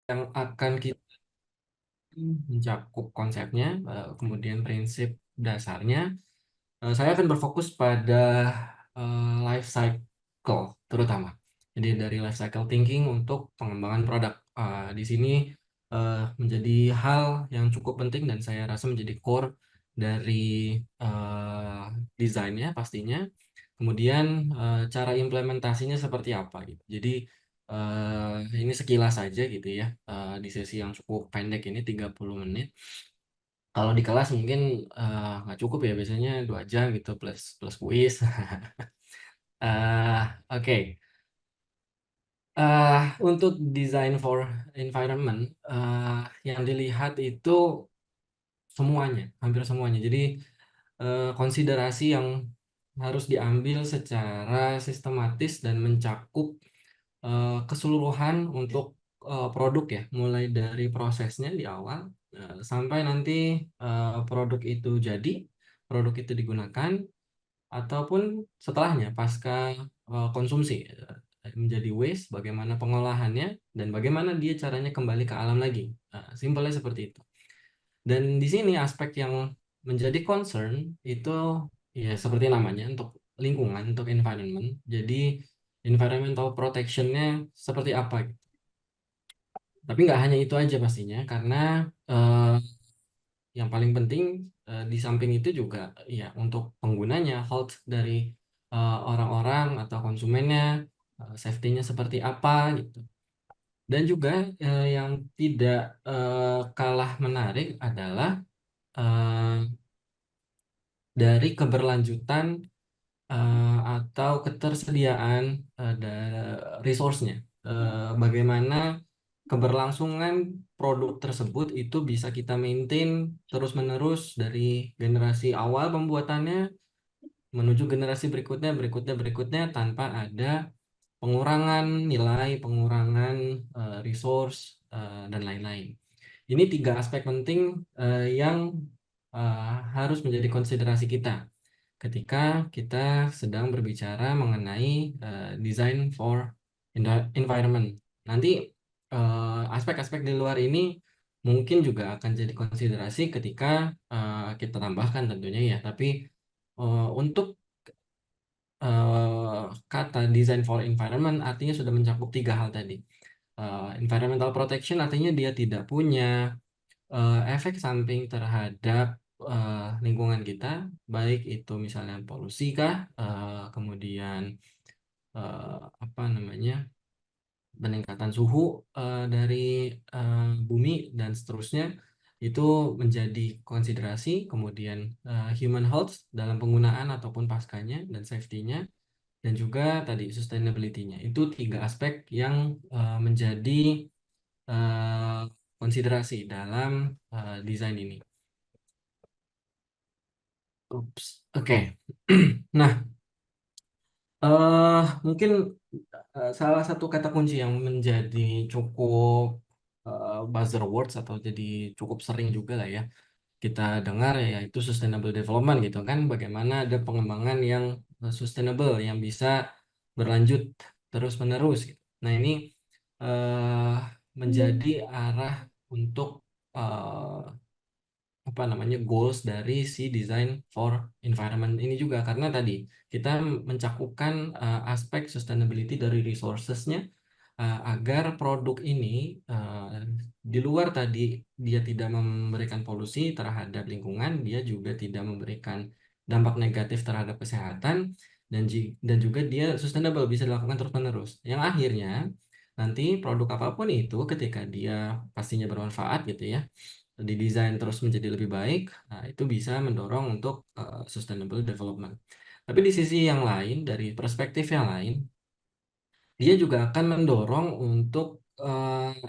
yang akan kita mencakup konsepnya, kemudian prinsip dasarnya. Saya akan berfokus pada life cycle terutama. Jadi dari life cycle thinking untuk pengembangan produk. Di sini menjadi hal yang cukup penting dan saya rasa menjadi core dari desainnya pastinya. Kemudian cara implementasinya seperti apa gitu. Jadi ini sekilas saja gitu ya, di sesi yang cukup pendek ini 30 menit. Kalau di kelas mungkin nggak cukup ya, biasanya 2 jam gitu plus plus kuis. Oke. Untuk design for environment, yang dilihat itu semuanya, hampir semuanya. Jadi konsiderasi yang harus diambil secara sistematis dan mencakup keseluruhan untuk produk ya, mulai dari prosesnya di awal sampai nanti produk itu jadi, produk itu digunakan, ataupun setelahnya pasca konsumsi menjadi waste, bagaimana pengolahannya dan bagaimana dia caranya kembali ke alam lagi. Simpelnya seperti itu. Dan di sini aspek yang menjadi concern itu ya seperti namanya, untuk lingkungan, untuk environment. Jadi environmental protectionnya seperti apa gitu. Tapi nggak hanya itu aja pastinya, karena eh, yang paling penting di samping itu juga ya untuk penggunanya, health dari orang-orang atau konsumennya, safety-nya seperti apa gitu. Dan juga yang tidak kalah menarik adalah eh, dari keberlanjutan atau ketersediaan resource-nya. Bagaimana keberlangsungan produk tersebut itu bisa kita maintain terus-menerus dari generasi awal pembuatannya menuju generasi berikutnya, berikutnya, berikutnya, tanpa ada pengurangan nilai, pengurangan resource, dan lain-lain. Ini 3 aspek penting yang harus menjadi konsiderasi kita ketika kita sedang berbicara mengenai design for environment. Nanti aspek-aspek di luar ini mungkin juga akan jadi konsiderasi ketika kita tambahkan tentunya ya. Tapi untuk kata design for environment artinya sudah mencakup 3 hal tadi. Environmental protection artinya dia tidak punya efek samping terhadap lingkungan kita, baik itu misalnya polusi kah, kemudian apa namanya, peningkatan suhu dari bumi dan seterusnya, itu menjadi konsiderasi. Kemudian human health dalam penggunaan ataupun paskanya dan safety-nya, dan juga tadi sustainability-nya. Itu 3 aspek yang menjadi eh, konsiderasi dalam desain ini. Ups, oke. Nah, mungkin salah satu kata kunci yang menjadi cukup buzzwords atau jadi cukup sering juga lah ya kita dengar, ya, yaitu sustainable development gitu kan. Bagaimana ada pengembangan yang sustainable yang bisa berlanjut terus-menerus gitu. Nah, ini eh, menjadi arah untuk eh, apa namanya, goals dari si design for environment ini juga, karena tadi kita mencakupkan aspek sustainability dari resourcesnya, agar produk ini di luar tadi dia tidak memberikan polusi terhadap lingkungan, dia juga tidak memberikan dampak negatif terhadap kesehatan, dan juga dia sustainable, bisa dilakukan terus-menerus, yang akhirnya nanti produk apapun itu ketika dia pastinya bermanfaat gitu ya, didesain terus menjadi lebih baik, nah, itu bisa mendorong untuk sustainable development. Tapi di sisi yang lain, dari perspektif yang lain, dia juga akan mendorong untuk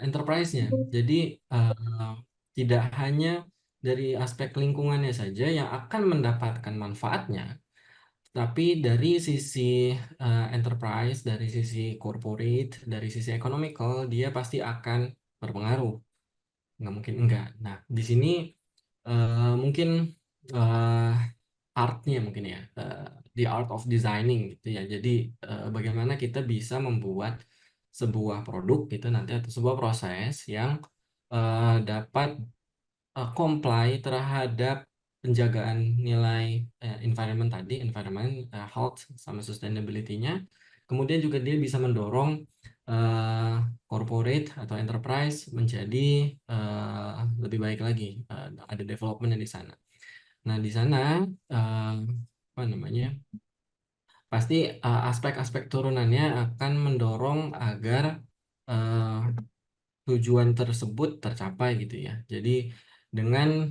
enterprise-nya. Jadi eh, tidak hanya dari aspek lingkungannya saja yang akan mendapatkan manfaatnya, tapi dari sisi enterprise, dari sisi corporate, dari sisi economical, dia pasti akan berpengaruh. Nggak mungkin enggak. Nah, di sini mungkin eh, artnya mungkin ya, the art of designing gitu ya. Jadi bagaimana kita bisa membuat sebuah produk gitu nanti atau sebuah proses yang dapat comply terhadap penjagaan nilai environment tadi, environment, health, sama sustainability-nya. Kemudian juga dia bisa mendorong corporate atau enterprise menjadi lebih baik lagi, ada development di sana. Nah, di sana apa namanya? Pasti aspek-aspek turunannya akan mendorong agar eh, tujuan tersebut tercapai gitu ya. Jadi dengan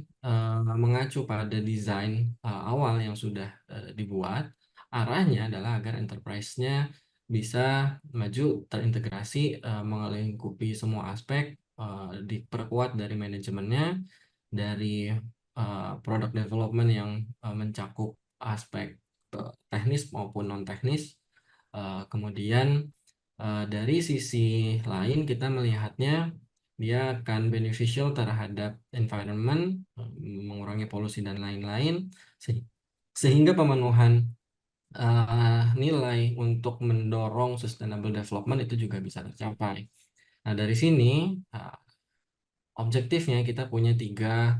mengacu pada desain awal yang sudah dibuat, arahnya adalah agar enterprise-nya bisa maju terintegrasi, melingkupi semua aspek, diperkuat dari manajemennya, dari product development yang mencakup aspek teknis maupun non teknis. Kemudian dari sisi lain kita melihatnya dia akan beneficial terhadap environment, mengurangi polusi dan lain-lain, sehingga pemenuhan nilai untuk mendorong sustainable development itu juga bisa tercapai. Nah, dari sini objektifnya kita punya tiga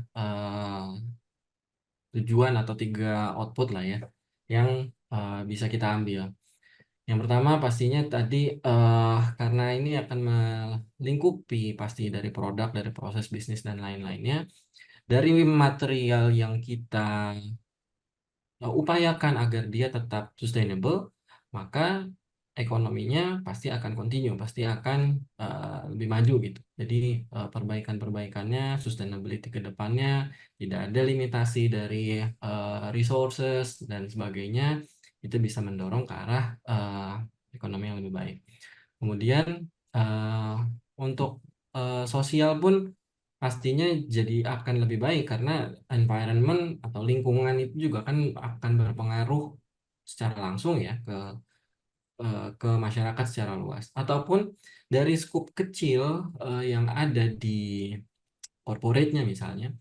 tujuan atau tiga output lah ya, yang bisa kita ambil. Yang pertama pastinya tadi karena ini akan melingkupi pasti dari produk, dari proses bisnis dan lain-lainnya, dari material yang kita upayakan agar dia tetap sustainable, maka ekonominya pasti akan continue, pasti akan lebih maju gitu. Jadi perbaikan-perbaikannya, sustainability ke depannya, tidak ada limitasi dari resources dan sebagainya, itu bisa mendorong ke arah ekonomi yang lebih baik. Kemudian eh, untuk sosial pun pastinya jadi akan lebih baik karena environment atau lingkungan itu juga kan akan berpengaruh secara langsung ya ke masyarakat secara luas. Ataupun dari skup kecil yang ada di corporate-nya misalnya,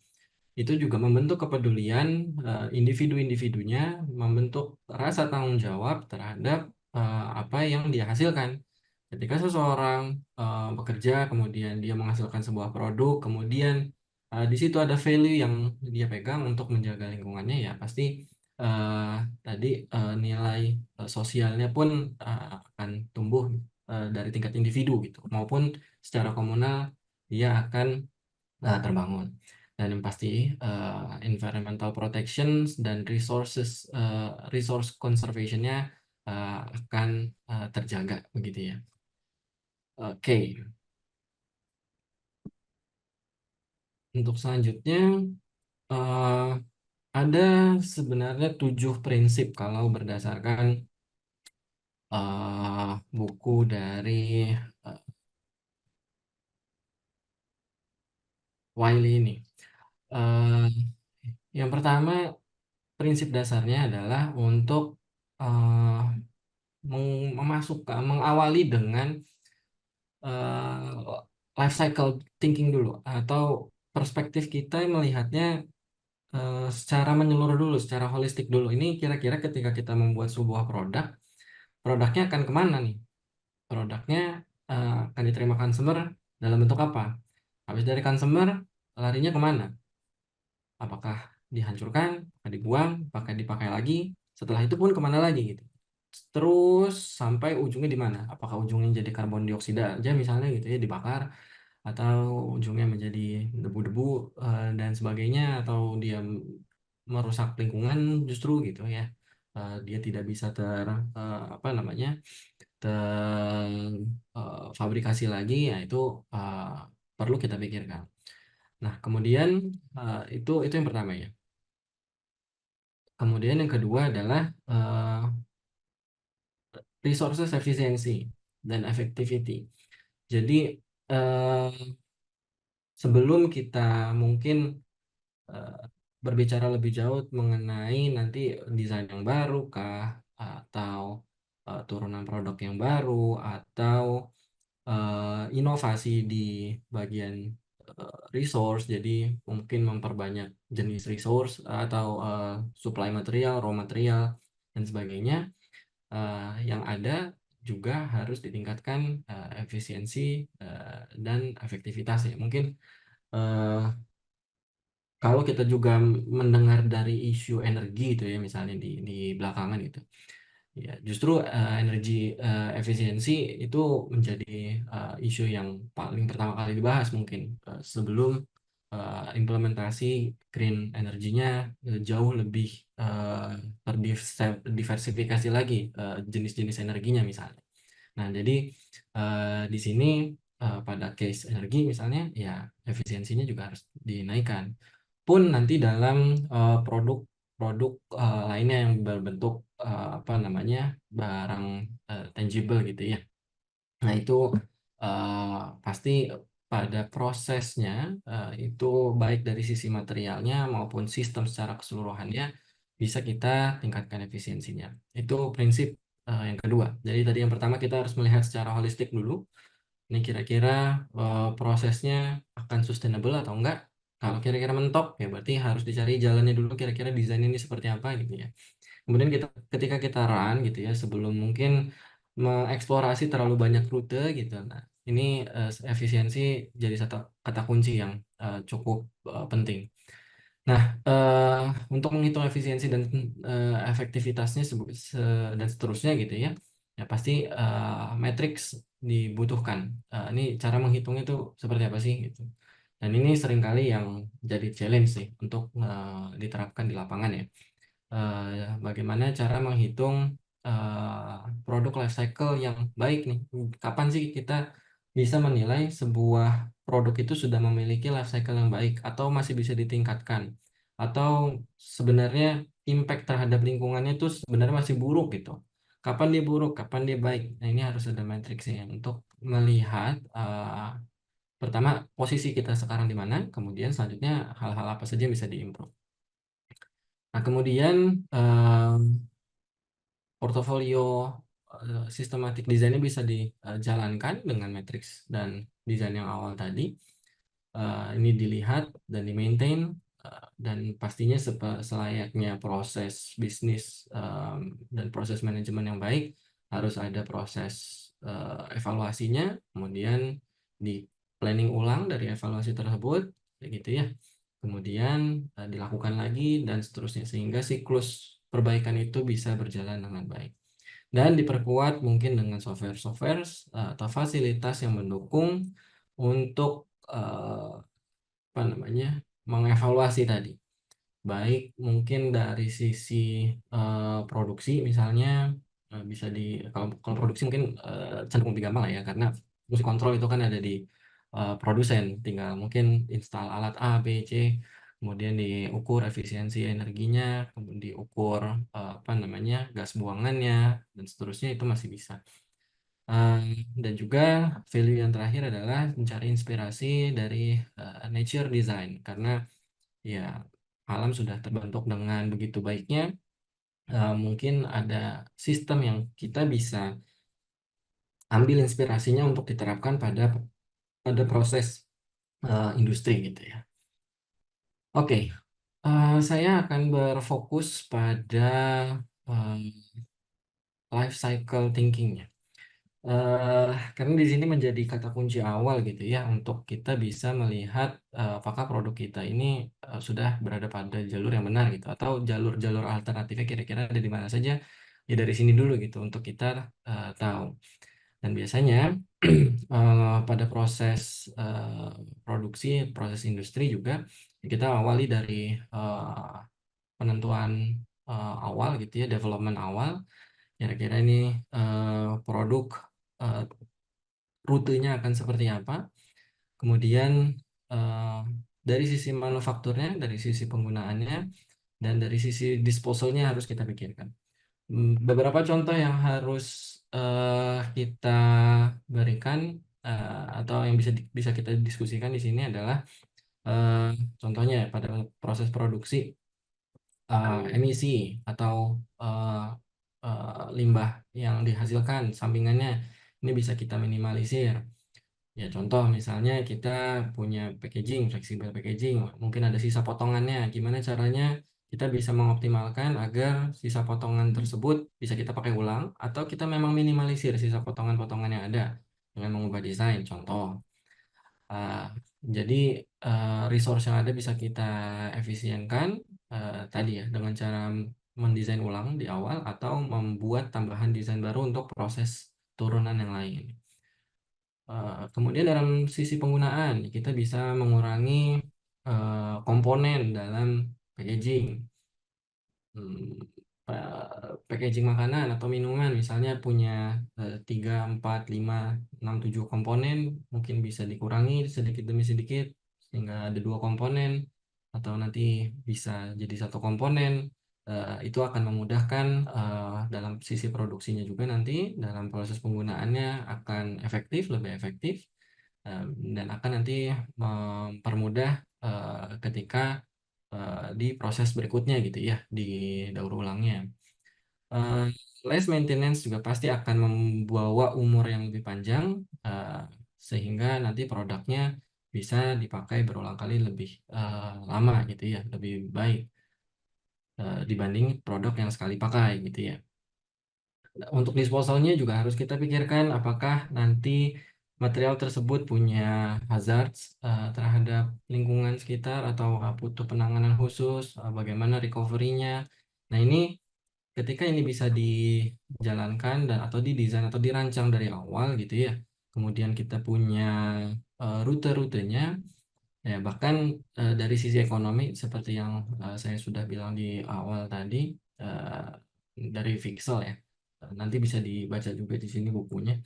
itu juga membentuk kepedulian individu-individunya, membentuk rasa tanggung jawab terhadap apa yang dia hasilkan. Ketika seseorang bekerja, kemudian dia menghasilkan sebuah produk, kemudian di situ ada value yang dia pegang untuk menjaga lingkungannya, ya pasti eh, tadi nilai sosialnya pun akan tumbuh dari tingkat individu gitu, maupun secara komunal dia akan terbangun. Dan yang pasti environmental protection dan resource conservation-nya akan terjaga begitu ya. Oke, untuk selanjutnya eh, ada sebenarnya 7 prinsip kalau berdasarkan buku dari eh, Wiley ini. Eh, yang pertama, prinsip dasarnya adalah untuk eh, mengawali dengan life cycle thinking dulu, atau perspektif kita melihatnya secara menyeluruh dulu, secara holistik dulu. Ini kira-kira ketika kita membuat sebuah produk, produknya akan kemana nih? Produknya akan diterima consumer dalam bentuk apa? Habis dari consumer, larinya kemana? Apakah dihancurkan, apakah dibuang, apakah dipakai lagi? Setelah itu pun kemana lagi gitu? Terus sampai ujungnya di mana? Apakah ujungnya jadi karbon dioksida aja misalnya gitu ya, dibakar, atau ujungnya menjadi debu-debu dan sebagainya, atau dia merusak lingkungan justru gitu ya. Dia tidak bisa apa namanya, terfabrikasi lagi, ya itu eh, perlu kita pikirkan. Nah, kemudian itu yang pertama ya. Kemudian yang kedua adalah resources efficiency dan effectivity. Jadi eh, sebelum kita mungkin eh, berbicara lebih jauh mengenai nanti desain yang baru kah, atau turunan produk yang baru, atau inovasi di bagian resource, jadi mungkin memperbanyak jenis resource atau supply material, raw material dan sebagainya, yang ada juga harus ditingkatkan efisiensi dan efektivitas ya. Mungkin eh, kalau kita juga mendengar dari isu energi itu ya, misalnya di belakangan gitu. Ya, justru energi efisiensi itu menjadi isu yang paling pertama kali dibahas mungkin sebelum implementasi green energinya jauh lebih terdiversifikasi lagi jenis-jenis energinya misalnya. Nah, jadi di sini pada case energi misalnya ya efisiensinya juga harus dinaikkan. Pun nanti dalam produk-produk lainnya yang berbentuk apa namanya barang tangible gitu ya. Nah, itu pasti pada prosesnya itu baik dari sisi materialnya maupun sistem secara keseluruhannya bisa kita tingkatkan efisiensinya. Itu prinsip yang kedua. Jadi tadi yang pertama kita harus melihat secara holistik dulu. Ini kira-kira prosesnya akan sustainable atau enggak. Kalau kira-kira mentok ya berarti harus dicari jalannya dulu kira-kira desain ini seperti apa gitu ya. Kemudian ketika kita run gitu ya, sebelum mungkin mengeksplorasi terlalu banyak rute gitu. Nah, ini efisiensi jadi satu kata kunci yang cukup penting. Nah, untuk menghitung efisiensi dan efektivitasnya dan seterusnya gitu ya, ya pasti matriks dibutuhkan. Ini cara menghitungnya itu seperti apa sih gitu. Dan ini seringkali yang jadi challenge sih untuk diterapkan di lapangan ya. Bagaimana cara menghitung produk life cycle yang baik nih. Kapan sih kita bisa menilai sebuah produk itu sudah memiliki life cycle yang baik atau masih bisa ditingkatkan atau sebenarnya impact terhadap lingkungannya itu sebenarnya masih buruk gitu. Kapan dia buruk, kapan dia baik. Nah, ini harus ada matriksnya untuk melihat pertama posisi kita sekarang di mana, kemudian selanjutnya hal-hal apa saja yang bisa diimprove. Nah, kemudian portofolio sistematik desainnya bisa dijalankan dengan matriks dan desain yang awal tadi. Ini dilihat dan di-maintain dan pastinya selayaknya proses bisnis dan proses manajemen yang baik harus ada proses evaluasinya, kemudian di planning ulang dari evaluasi tersebut, kayak gitu ya. Kemudian dilakukan lagi dan seterusnya sehingga siklus perbaikan itu bisa berjalan dengan baik. Dan diperkuat mungkin dengan software-software atau fasilitas yang mendukung untuk apa namanya mengevaluasi tadi. Baik mungkin dari sisi produksi misalnya bisa kalau produksi mungkin cenderung lebih gampang lah ya karena fungsi kontrol itu kan ada di produsen, tinggal mungkin install alat A, B, C, kemudian diukur efisiensi energinya, kemudian diukur apa namanya gas buangannya dan seterusnya itu masih bisa. Dan juga value yang terakhir adalah mencari inspirasi dari nature design karena ya alam sudah terbentuk dengan begitu baiknya, mungkin ada sistem yang kita bisa ambil inspirasinya untuk diterapkan pada proses industri gitu ya. Oke, saya akan berfokus pada eh, life cycle thinking-nya. Karena di sini menjadi kata kunci awal gitu ya untuk kita bisa melihat apakah produk kita ini sudah berada pada jalur yang benar gitu atau jalur-jalur alternatifnya kira-kira ada di mana saja ya dari sini dulu gitu untuk kita tahu. Dan biasanya pada proses produksi, proses industri juga kita awali dari penentuan awal gitu ya, development awal. Kira-kira ini produk eh, rutenya akan seperti apa. Kemudian eh, dari sisi manufakturnya, dari sisi penggunaannya, dan dari sisi disposalnya harus kita pikirkan. Beberapa contoh yang harus kita berikan atau yang bisa kita diskusikan di sini adalah eh, contohnya pada proses produksi emisi atau eh, limbah yang dihasilkan sampingannya ini bisa kita minimalisir. Ya, contoh misalnya kita punya packaging, fleksibel packaging, mungkin ada sisa potongannya. Gimana caranya kita bisa mengoptimalkan agar sisa potongan tersebut bisa kita pakai ulang atau kita memang minimalisir sisa potongan-potongan yang ada dengan mengubah desain. Contoh, uh, jadi resource yang ada bisa kita efisienkan tadi ya dengan cara mendesain ulang di awal atau membuat tambahan desain baru untuk proses turunan yang lain. Kemudian dalam sisi penggunaan, kita bisa mengurangi komponen dalam packaging. Hmm, packaging makanan atau minuman misalnya punya 3, 4, 5, 6, 7 komponen, mungkin bisa dikurangi sedikit demi sedikit sehingga ada 2 komponen atau nanti bisa jadi 1 komponen. Itu akan memudahkan dalam sisi produksinya juga, nanti dalam proses penggunaannya akan efektif, lebih efektif, dan akan nanti mempermudah ketika di proses berikutnya gitu ya, di daur ulangnya. Eh, Less maintenance juga pasti akan membawa umur yang lebih panjang, sehingga nanti produknya bisa dipakai berulang kali lebih lama gitu ya, lebih baik dibanding produk yang sekali pakai gitu ya. Untuk disposalnya juga harus kita pikirkan apakah nanti material tersebut punya hazards terhadap lingkungan sekitar atau butuh penanganan khusus, bagaimana recovery-nya. Nah, ini ketika ini bisa dijalankan dan atau didesain atau dirancang dari awal gitu ya. Kemudian kita punya rute-rutenya. Ya, bahkan dari sisi ekonomi seperti yang saya sudah bilang di awal tadi, dari Vixel ya. Nanti bisa dibaca juga di sini bukunya.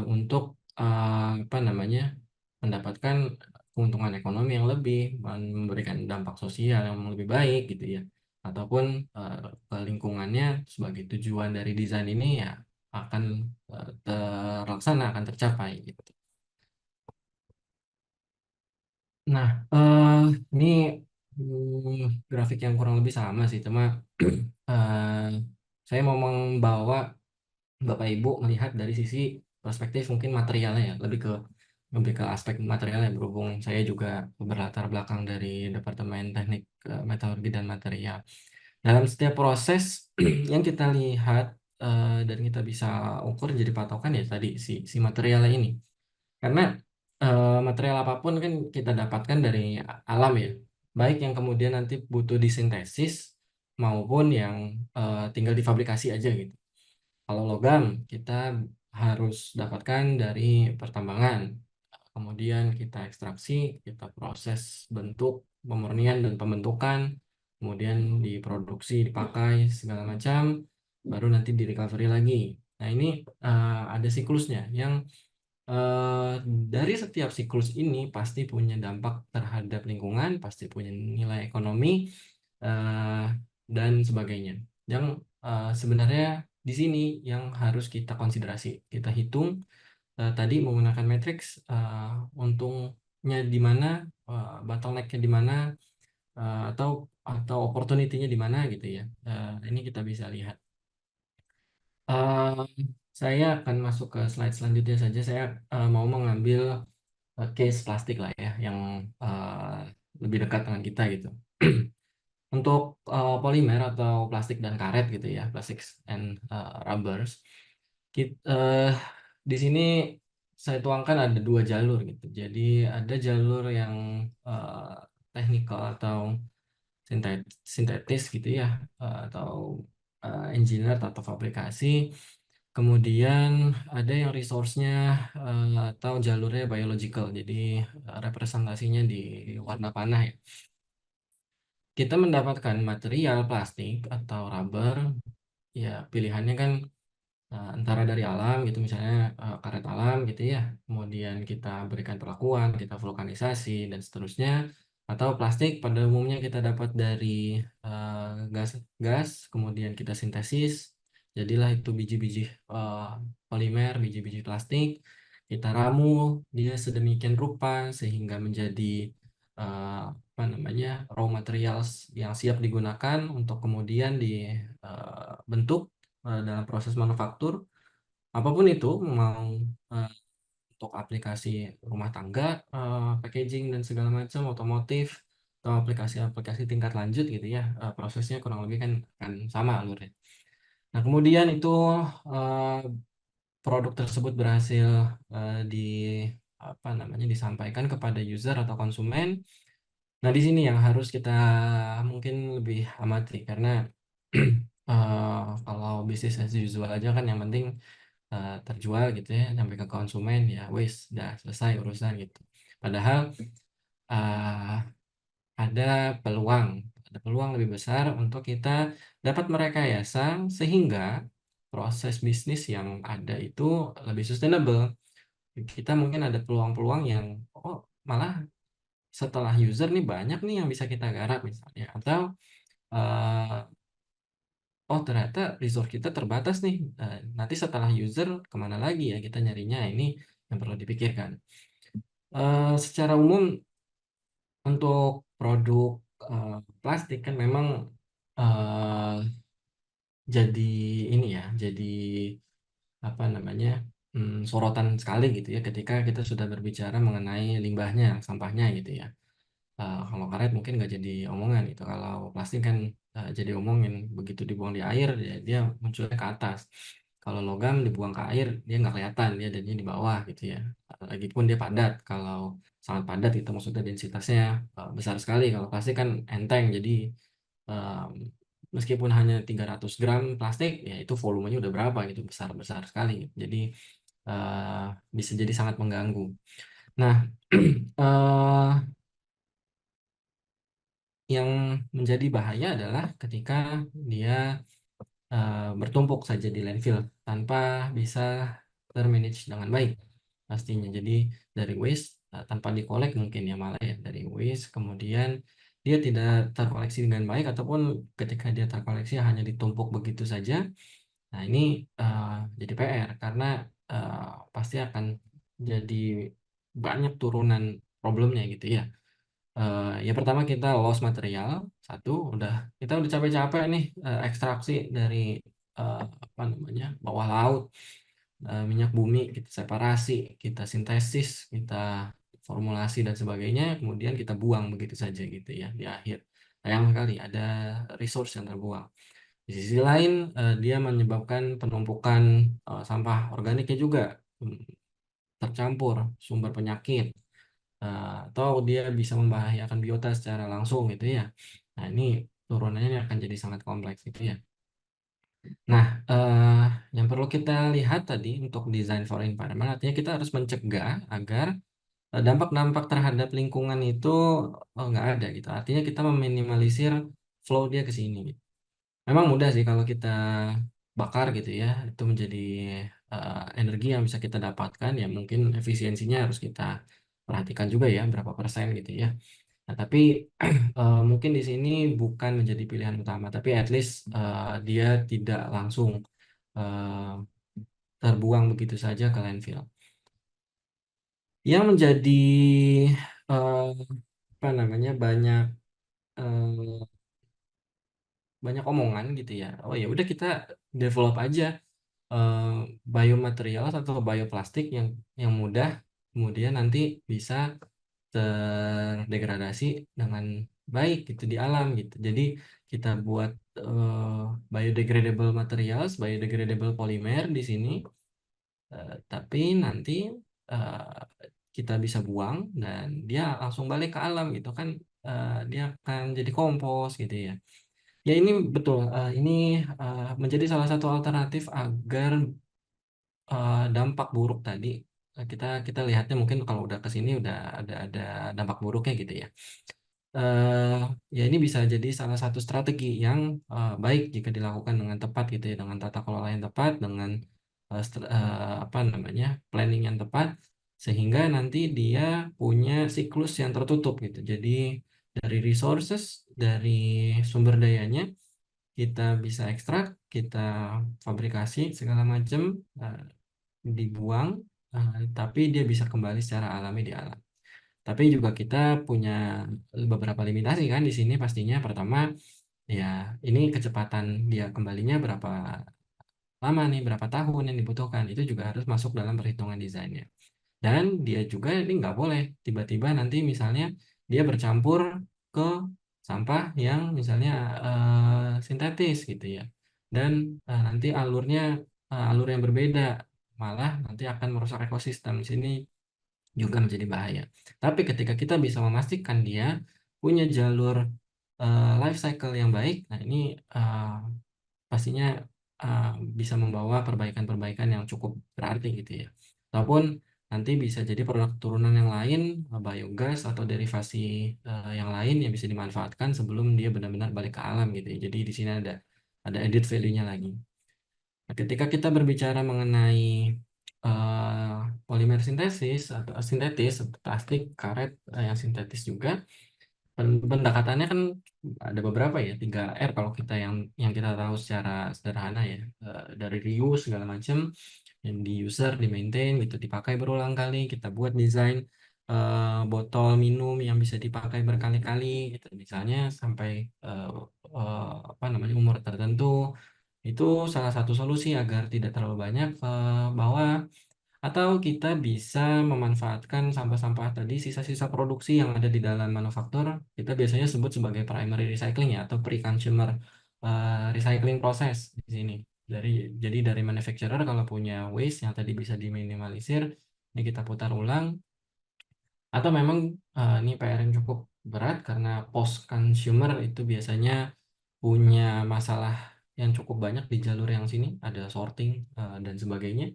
Untuk apa namanya, mendapatkan keuntungan ekonomi yang lebih, memberikan dampak sosial yang lebih baik gitu ya. Ataupun ke lingkungannya sebagai tujuan dari desain ini ya akan terlaksana, akan tercapai gitu. Nah, ini grafik yang kurang lebih sama sih, cuma eh, saya mau membawa Bapak Ibu melihat dari sisi perspektif mungkin materialnya ya, lebih ke aspek materialnya, berhubung saya juga berlatar belakang dari Departemen Teknik Metalurgi dan Material. Dalam setiap proses yang kita lihat dan kita bisa ukur jadi patokan ya tadi si materialnya ini. Karena material apapun kan kita dapatkan dari alam ya. Baik yang kemudian nanti butuh disintesis maupun yang tinggal difabrikasi aja gitu. Kalau logam kita harus dapatkan dari pertambangan. Kemudian kita ekstraksi, kita proses bentuk, pemurnian dan pembentukan, kemudian diproduksi, dipakai segala macam, baru nanti di recovery lagi. Nah, ini ada siklusnya yang eh, dari setiap siklus ini pasti punya dampak terhadap lingkungan, pasti punya nilai ekonomi, eh, dan sebagainya. Yang sebenarnya di sini yang harus kita konsiderasi, kita hitung tadi menggunakan matriks, untungnya di mana, bottlenecknya di mana, atau opportunity-nya di mana gitu ya. Ini kita bisa lihat. Eh, saya akan masuk ke slide selanjutnya saja. Saya mau mengambil case plastik lah ya, yang lebih dekat dengan kita gitu. Untuk polimer atau plastik dan karet gitu ya, plastics and rubbers, kita, di sini saya tuangkan ada 2 jalur gitu. Jadi ada jalur yang eh, technical atau sintetis gitu ya, atau engineer atau fabrikasi. Kemudian ada yang resource-nya atau jalurnya biological. Jadi representasinya di warna panah ya. Kita mendapatkan material plastik atau rubber, ya pilihannya kan antara dari alam gitu, misalnya karet alam gitu ya, kemudian kita berikan perlakuan, kita vulkanisasi dan seterusnya, atau plastik pada umumnya kita dapat dari gas gas, kemudian kita sintesis, jadilah itu biji-biji eh, polimer, biji-biji plastik, kita ramu dia sedemikian rupa sehingga menjadi apa namanya, raw materials yang siap digunakan untuk kemudian dibentuk dalam proses manufaktur apapun itu, mau eh, untuk aplikasi rumah tangga, packaging dan segala macam, otomotif, atau aplikasi-aplikasi tingkat lanjut gitu ya, prosesnya kurang lebih kan akan sama alurnya. Nah, kemudian itu eh, produk tersebut berhasil di apa namanya disampaikan kepada user atau konsumen. Nah, di sini yang harus kita mungkin lebih amati karena kalau bisnis as usual aja kan yang penting terjual gitu ya sampai ke konsumen ya wis udah selesai urusan gitu. Padahal eh, ada peluang ada peluang lebih besar untuk kita dapat merekayasa sehingga proses bisnis yang ada itu lebih sustainable. Kita mungkin ada peluang-peluang yang oh malah setelah user nih banyak nih yang bisa kita garap misalnya atau eh, oh ternyata resource kita terbatas nih. Nanti setelah user kemana lagi ya kita nyarinya ini yang perlu dipikirkan. Secara umum untuk produk plastik kan memang eh, jadi ini ya jadi apa namanya sorotan sekali gitu ya ketika kita sudah berbicara mengenai limbahnya sampahnya gitu ya. Kalau karet mungkin nggak jadi omongan gitu. Kalau plastik kan jadi omongin. Begitu dibuang di air, ya dia munculnya ke atas. Kalau logam dibuang ke air, dia nggak kelihatan, dia adanya di bawah gitu ya. Lagipun dia padat. Kalau sangat padat itu maksudnya densitasnya besar sekali. Kalau plastik kan enteng, jadi eh, meskipun hanya 300 gram plastik, ya itu volumenya udah berapa gitu, besar-besar sekali. Jadi eh, bisa jadi sangat mengganggu. Nah, eh, yang menjadi bahaya adalah ketika dia bertumpuk saja di landfill tanpa bisa termanage dengan baik pastinya. Jadi dari waste tanpa dikolek mungkin ya malah ya dari waste kemudian dia tidak terkoleksi dengan baik ataupun ketika dia terkoleksi hanya ditumpuk begitu saja. Nah ini jadi PR karena eh, pasti akan jadi banyak turunan problemnya gitu ya. Ya pertama kita loss material satu kita udah capek-capek nih ekstraksi dari apa namanya bawah laut minyak bumi kita separasi kita sintesis kita formulasi dan sebagainya kemudian kita buang begitu saja gitu ya di akhir sayang sekali ada resource yang terbuang di sisi lain dia menyebabkan penumpukan sampah organiknya juga hmm, tercampur sumber penyakit atau dia bisa membahayakan biota secara langsung gitu ya. Nah, ini turunannya akan jadi sangat kompleks gitu ya. Nah, yang perlu kita lihat tadi untuk design for environment artinya kita harus mencegah agar dampak-dampak terhadap lingkungan itu nggak ada gitu. Artinya kita meminimalisir flow dia ke sini. Gitu. Memang mudah sih kalau kita bakar gitu ya, itu menjadi energi yang bisa kita dapatkan ya mungkin efisiensinya harus kita perhatikan juga ya berapa persen gitu ya. Nah, tapi mungkin di sini bukan menjadi pilihan utama, tapi at least dia tidak langsung eh, terbuang begitu saja ke landfill. Yang menjadi eh, apa namanya eh, banyak omongan gitu ya. Oh ya udah kita develop aja eh, biomaterial atau bioplastik yang mudah kemudian nanti bisa terdegradasi dengan baik gitu di alam gitu. Jadi kita buat biodegradable materials, biodegradable polymer di sini, tapi nanti eh, kita bisa buang dan dia langsung balik ke alam gitu kan, dia akan jadi kompos gitu ya. Ya ini betul, ini menjadi salah satu alternatif agar dampak buruk tadi kita kita lihatnya mungkin kalau udah ke sini udah ada dampak buruknya gitu ya. eh Ya ini bisa jadi salah satu strategi yang baik jika dilakukan dengan tepat gitu ya, dengan tata kelola yang tepat, dengan apa namanya planning yang tepat, sehingga nanti dia punya siklus yang tertutup gitu. Jadi dari resources, dari sumber dayanya kita bisa ekstrak, kita fabrikasi segala macam, eh, dibuang, tapi dia bisa kembali secara alami di alam. Tapi juga kita punya beberapa limitasi kan di sini pastinya. Pertama, ya ini kecepatan dia kembalinya berapa lama nih, berapa tahun yang dibutuhkan. Itu juga harus masuk dalam perhitungan desainnya. Dan dia juga ini nggak boleh tiba-tiba nanti misalnya dia bercampur ke ke sampah yang misalnya sintetis gitu ya. Dan nanti alur yang berbeda, malah nanti akan merusak ekosistem. Di sini juga menjadi bahaya. Tapi ketika kita bisa memastikan dia punya jalur life cycle yang baik, nah ini pastinya uh, bisa membawa perbaikan-perbaikan yang cukup berarti gitu ya. Ataupun nanti bisa jadi produk turunan yang lain, biogas atau derivasi yang lain yang bisa dimanfaatkan sebelum dia benar-benar balik ke alam gitu ya. Jadi di sini ada added value-nya lagi. Nah, ketika kita berbicara mengenai polimer sintesis atau sintetis, plastik, karet yang sintetis juga, pendekatannya kan ada beberapa ya, 3R kalau kita yang kita tahu secara sederhana ya. Dari reuse segala macam, yang di user, di maintain gitu, dipakai berulang kali, kita buat desain botol minum yang bisa dipakai berkali-kali gitu, misalnya sampai eh, apa namanya umur tertentu. Itu salah satu solusi agar tidak terlalu banyak bawah, atau kita bisa memanfaatkan sampah-sampah tadi, sisa-sisa produksi yang ada di dalam manufaktur. Kita biasanya sebut sebagai primary recycling ya, atau pre-consumer recycling proses di sini. Jadi dari manufacturer kalau punya waste yang tadi bisa diminimalisir, ini kita putar ulang. Atau memang ini PR yang cukup berat karena post consumer itu biasanya punya masalah yang cukup banyak di jalur yang sini, ada sorting dan sebagainya.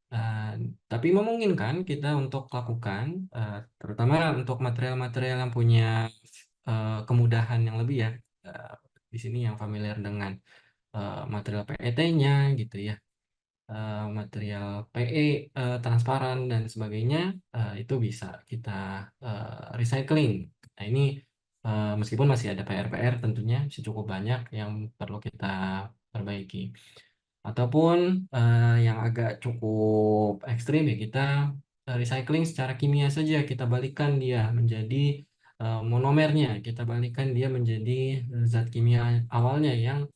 Uh, tapi memungkinkan kita untuk lakukan, terutama untuk material-material yang punya kemudahan yang lebih ya. Uh, di sini yang familiar dengan material PET-nya gitu ya, material PE transparan dan sebagainya, itu bisa kita recycling. Nah ini meskipun masih ada PR-PR tentunya masih cukup banyak yang perlu kita perbaiki. Ataupun yang agak cukup ekstrim ya, kita recycling secara kimia saja, kita balikan dia menjadi monomernya, kita balikan dia menjadi zat kimia awalnya yang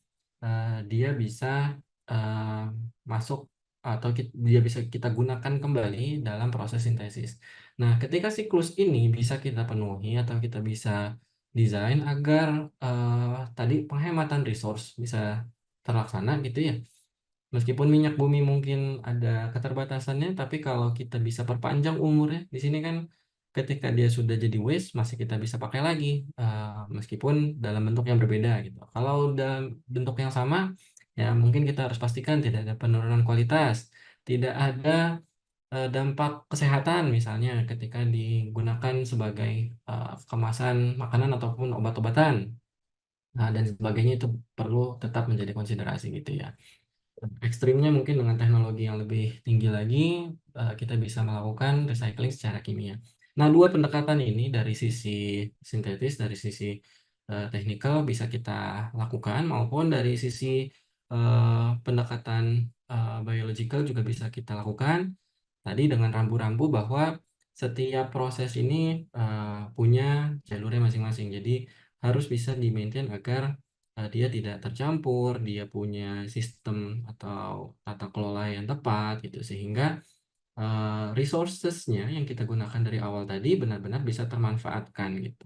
dia bisa eh, masuk atau dia bisa kita gunakan kembali dalam proses sintesis. Nah, ketika siklus ini bisa kita penuhi atau kita bisa desain agar tadi penghematan resource bisa terlaksana gitu ya. Meskipun minyak bumi mungkin ada keterbatasannya, tapi kalau kita bisa perpanjang umurnya, di sini kan ketika dia sudah jadi waste, masih kita bisa pakai lagi, meskipun dalam bentuk yang berbeda gitu. Kalau dalam bentuk yang sama, ya mungkin kita harus pastikan tidak ada penurunan kualitas, tidak ada dampak kesehatan misalnya ketika digunakan sebagai kemasan makanan ataupun obat-obatan. Nah, dan sebagainya itu perlu tetap menjadi konsiderasi gitu ya. Ekstrimnya mungkin dengan teknologi yang lebih tinggi lagi, kita bisa melakukan recycling secara kimia. Nah, dua pendekatan ini dari sisi sintetis, dari sisi teknikal bisa kita lakukan, maupun dari sisi pendekatan biological juga bisa kita lakukan. Tadi dengan rambu-rambu bahwa setiap proses ini punya jalurnya masing-masing. Jadi harus bisa di-maintain agar dia tidak tercampur, dia punya sistem atau tata kelola yang tepat gitu, sehingga resources-nya yang kita gunakan dari awal tadi benar-benar bisa termanfaatkan gitu.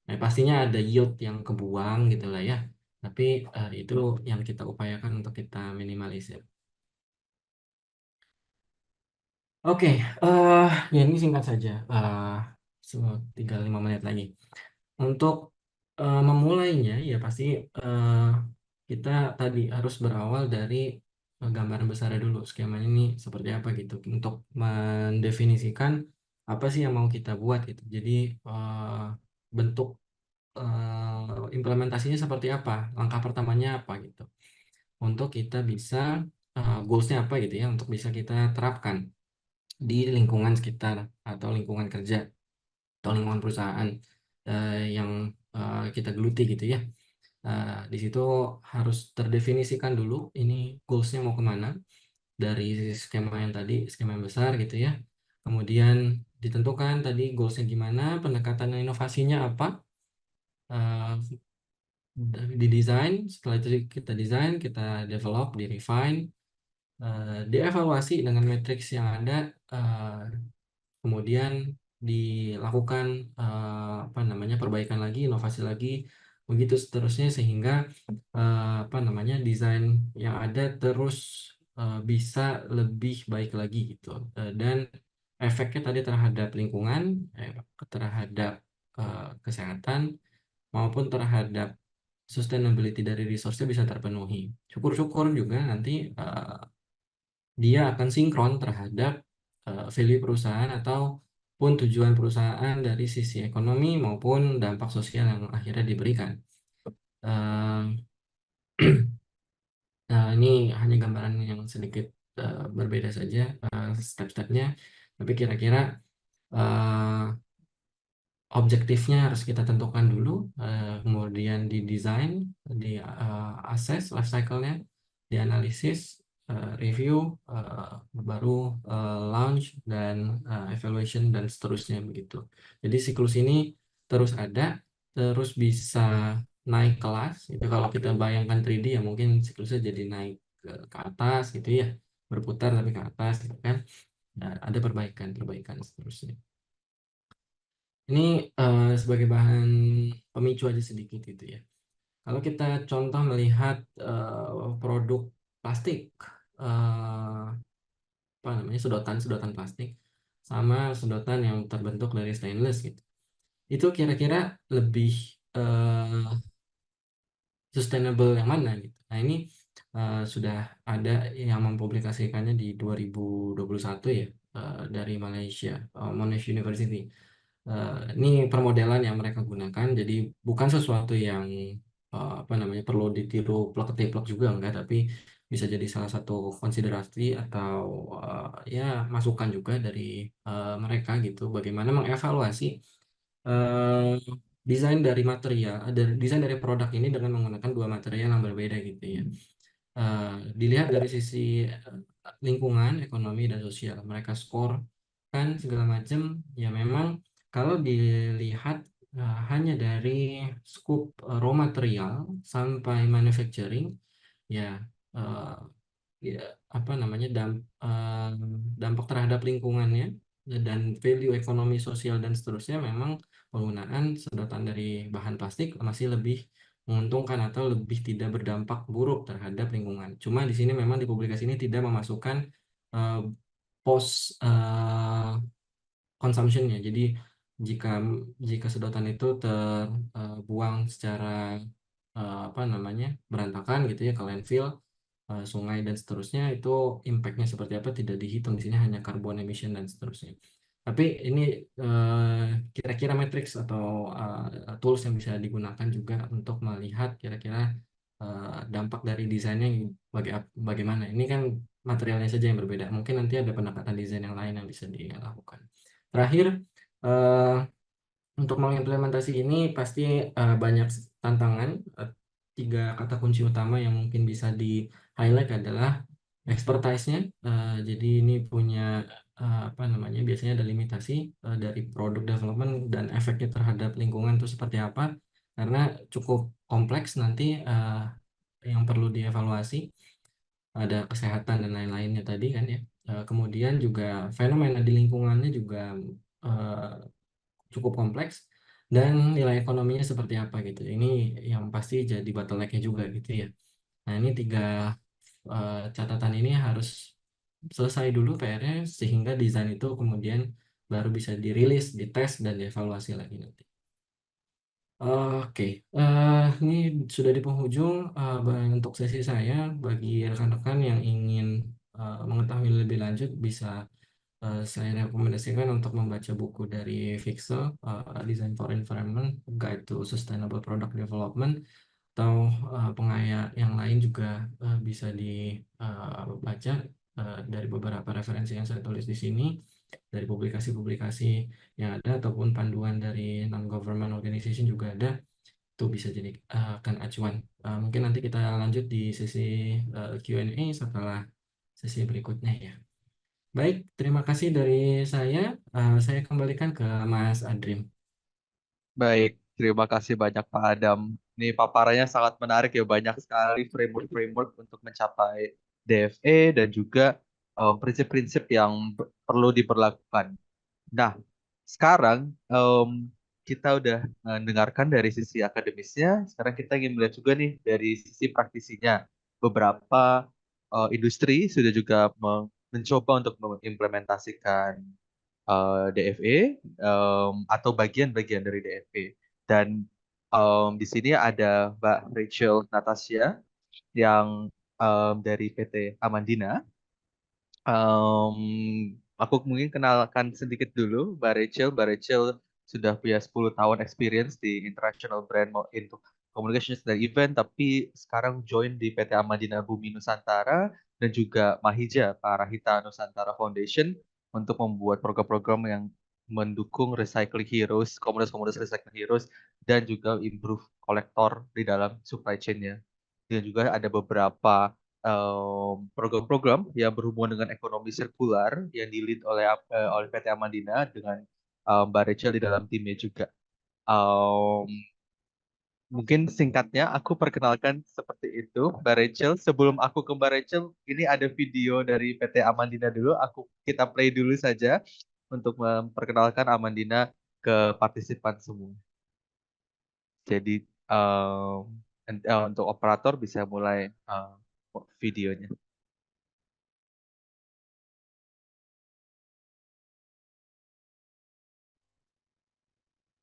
Nah, pastinya ada yield yang kebuang gitu lah ya. Tapi itu yang kita upayakan untuk kita minimalisir. Oke, ya ini singkat saja. Tinggal 5 menit lagi. Untuk memulainya, ya pasti eh, kita tadi harus berawal dari gambaran besarnya dulu. Skemanya ini seperti apa gitu. Untuk mendefinisikan apa sih yang mau kita buat gitu. Jadi bentuk implementasinya seperti apa, langkah pertamanya apa gitu. Untuk kita bisa goals-nya apa gitu ya, untuk bisa kita terapkan di lingkungan sekitar atau lingkungan kerja atau lingkungan perusahaan yang kita geluti gitu ya. Di situ harus terdefinisikan dulu ini goalsnya mau kemana dari skema yang tadi, skema yang besar gitu ya. Kemudian ditentukan tadi goalsnya gimana, pendekatan inovasinya apa, eh, didesain. Setelah itu kita desain, kita develop, di refine, dievaluasi dengan matriks yang ada, kemudian dilakukan apa namanya perbaikan lagi, inovasi lagi, begitu seterusnya sehingga apa namanya desain yang ada terus bisa lebih baik lagi gitu. Dan efeknya tadi terhadap lingkungan, terhadap kesehatan maupun terhadap sustainability dari resource-nya bisa terpenuhi. Syukur-syukur juga nanti dia akan sinkron terhadap value perusahaan ataupun tujuan perusahaan dari sisi ekonomi maupun dampak sosial yang akhirnya diberikan. Eh, Nah, ini hanya gambaran yang sedikit berbeda saja step-stepnya, tapi kira-kira eh, objektifnya harus kita tentukan dulu, kemudian didesain, di assess life cycle-nya, dianalisis, review, baru launch dan evaluation dan seterusnya begitu. Jadi siklus ini terus ada, terus bisa naik kelas. Itu kalau kita bayangkan 3D ya mungkin siklusnya jadi naik ke atas gitu ya, berputar tapi ke atas gitu kan. Nah, ada perbaikan seterusnya. Ini sebagai bahan pemicu aja sedikit gitu ya. Kalau kita contoh melihat produk plastik, eh, apa namanya sedotan plastik sama sedotan yang terbentuk dari stainless gitu. Itu kira-kira lebih eh, sustainable yang mana gitu. Nah ini sudah ada yang mempublikasikannya di 2021 ya, dari Malaysia, Monash University. Ini permodelan yang mereka gunakan, jadi bukan sesuatu yang apa namanya perlu ditiru plek-ketiplek juga enggak, tapi bisa jadi salah satu konsiderasi atau ya masukan juga dari mereka gitu, bagaimana mengevaluasi eh, desain dari produk ini dengan menggunakan dua material yang berbeda gitu ya. Eh, Dilihat dari sisi lingkungan, ekonomi dan sosial, mereka skor kan segala macam. Ya memang kalau dilihat hanya dari scope raw material sampai manufacturing, ya eh, ya, apa namanya dampak terhadap lingkungannya dan value ekonomi sosial dan seterusnya, memang penggunaan sedotan dari bahan plastik masih lebih menguntungkan atau lebih tidak berdampak buruk terhadap lingkungan. Cuma di sini memang di publikasi ini tidak memasukkan eh, post consumption-nya. Jadi jika jika sedotan itu terbuang secara apa namanya berantakan gitu ya ke landfill, sungai dan seterusnya, itu impactnya seperti apa tidak dihitung di sini, hanya carbon emission dan seterusnya. Tapi ini kira-kira matrix atau tools yang bisa digunakan juga untuk melihat kira-kira dampak dari desainnya bagaimana. Ini kan materialnya saja yang berbeda. Mungkin nanti ada pendekatan desain yang lain yang bisa dilakukan. Terakhir, eh, untuk mengimplementasi ini pasti banyak tantangan. Tiga kata kunci utama yang mungkin bisa di-highlight adalah expertise-nya. Jadi ini punya apa namanya, biasanya ada limitasi dari produk development dan efeknya terhadap lingkungan itu seperti apa. Karena cukup kompleks nanti yang perlu dievaluasi. Ada kesehatan dan lain-lainnya tadi kan ya. Kemudian juga fenomena di lingkungannya juga eh, cukup kompleks, dan nilai ekonominya seperti apa gitu. Ini yang pasti jadi bottleneck-nya juga gitu ya. Nah, ini tiga catatan ini harus selesai dulu PR-nya sehingga desain itu kemudian baru bisa dirilis, dites, dan dievaluasi lagi nanti. Oke, ini sudah di penghujung untuk sesi saya. Bagi rekan-rekan yang ingin mengetahui lebih lanjut, bisa saya rekomendasikan untuk membaca buku dari Fixel, Design for Environment, Guide to Sustainable Product Development, atau pengaya yang lain juga bisa dibaca dari beberapa referensi yang saya tulis di sini, dari publikasi-publikasi yang ada, ataupun panduan dari non-government organization juga ada. Itu bisa jadi akan acuan. Mungkin nanti kita lanjut di sesi Q&A setelah sesi berikutnya ya. Baik, terima kasih dari saya. Saya kembalikan ke Mas Adrim. Baik, terima kasih banyak Pak Adam. Ini paparannya sangat menarik ya, banyak sekali framework-framework untuk mencapai DFE dan juga prinsip-prinsip yang perlu diberlakukan. Nah, sekarang kita udah mendengarkan dari sisi akademisnya, sekarang kita ingin melihat juga nih dari sisi praktisinya. Beberapa industri sudah juga mencoba untuk mengimplementasikan DFE atau bagian-bagian dari DFE. Dan di sini ada Mbak Rachel Natasha yang dari PT Amandina. Aku mungkin kenalkan sedikit dulu Mbak Rachel. Mbak Rachel sudah punya 10 tahun experience di international brand untuk communications dan event, tapi sekarang join di PT Amadina Bumi Nusantara dan juga Mahija Parahita Nusantara Foundation untuk membuat program-program yang mendukung recycling heroes, komunitas-komunitas recycling heroes, dan juga improve kolektor di dalam supply chain-nya. Dan juga ada beberapa program-program yang berhubungan dengan ekonomi sirkular yang di-lead oleh PT Amandina dengan Mbak Rachel di dalam timnya juga. Um, Mungkin singkatnya aku perkenalkan seperti itu Mbak Rachel. Sebelum aku ke Mbak Rachel, ini ada video dari PT Amandina dulu. Kita play dulu saja untuk memperkenalkan Amandina ke partisipan semua. Jadi untuk operator bisa mulai videonya.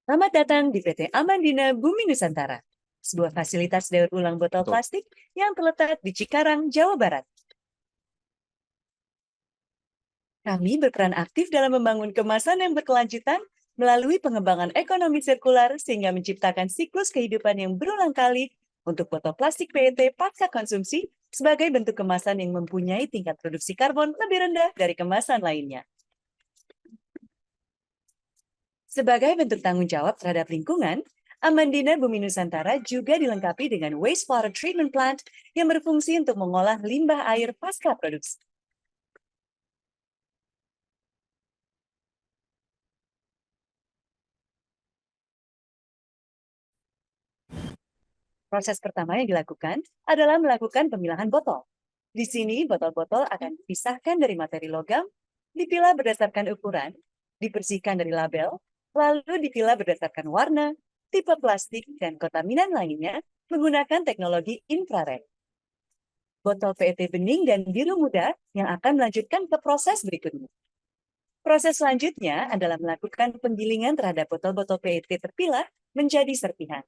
Selamat datang di PT Amandina Bumi Nusantara, sebuah fasilitas daur ulang botol Tuh. plastik yang terletak di Cikarang, Jawa Barat. Kami berperan aktif dalam membangun kemasan yang berkelanjutan melalui pengembangan ekonomi sirkular sehingga menciptakan siklus kehidupan yang berulang kali untuk botol plastik PET pasca konsumsi sebagai bentuk kemasan yang mempunyai tingkat produksi karbon lebih rendah dari kemasan lainnya. Sebagai bentuk tanggung jawab terhadap lingkungan, Amandina Bumi Nusantara juga dilengkapi dengan wastewater treatment plant yang berfungsi untuk mengolah limbah air pasca produksi. Proses pertama yang dilakukan adalah melakukan pemilahan botol. Di sini, botol-botol akan dipisahkan dari materi logam, dipilah berdasarkan ukuran, dibersihkan dari label, lalu dipilah berdasarkan warna, tipe plastik, dan kontaminan lainnya menggunakan teknologi infrared. Botol PET bening dan biru muda yang akan melanjutkan ke proses berikutnya. Proses selanjutnya adalah melakukan penggilingan terhadap botol-botol PET terpilah menjadi serpihan.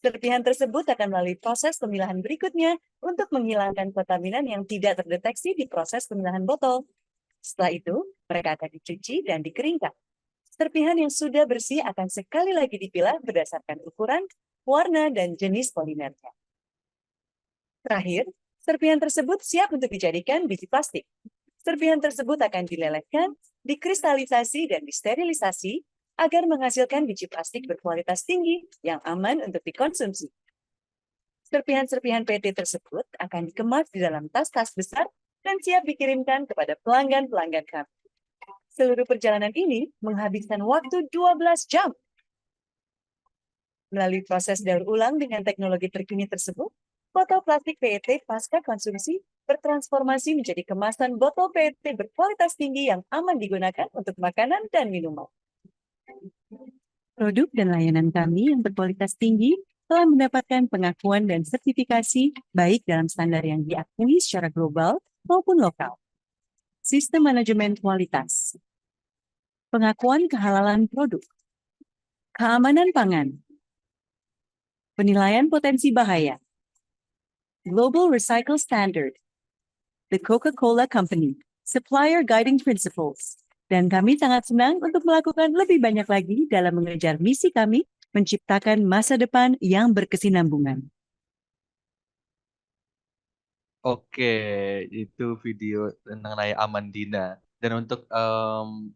Serpihan tersebut akan melalui proses pemilahan berikutnya untuk menghilangkan kontaminan yang tidak terdeteksi di proses pemilahan botol. Setelah itu, mereka akan dicuci dan dikeringkan. Serpihan yang sudah bersih akan sekali lagi dipilah berdasarkan ukuran, warna, dan jenis polimernya. Terakhir, serpihan tersebut siap untuk dijadikan biji plastik. Serpihan tersebut akan dilelehkan, dikristalisasi, dan disterilisasi agar menghasilkan biji plastik berkualitas tinggi yang aman untuk dikonsumsi. Serpihan-serpihan PET tersebut akan dikemas di dalam tas-tas besar dan siap dikirimkan kepada pelanggan-pelanggan kami. Seluruh perjalanan ini menghabiskan waktu 12 jam. Melalui proses daur ulang dengan teknologi terkini tersebut, botol plastik PET pasca konsumsi bertransformasi menjadi kemasan botol PET berkualitas tinggi yang aman digunakan untuk makanan dan minuman. Produk dan layanan kami yang berkualitas tinggi telah mendapatkan pengakuan dan sertifikasi baik dalam standar yang diakui secara global maupun lokal. Sistem manajemen kualitas, pengakuan kehalalan produk, keamanan pangan, penilaian potensi bahaya, Global Recycle Standard, The Coca-Cola Company, Supplier Guiding Principles, dan kami sangat senang untuk melakukan lebih banyak lagi dalam mengejar misi kami menciptakan masa depan yang berkesinambungan. Oke, itu video mengenai Amandina. Dan untuk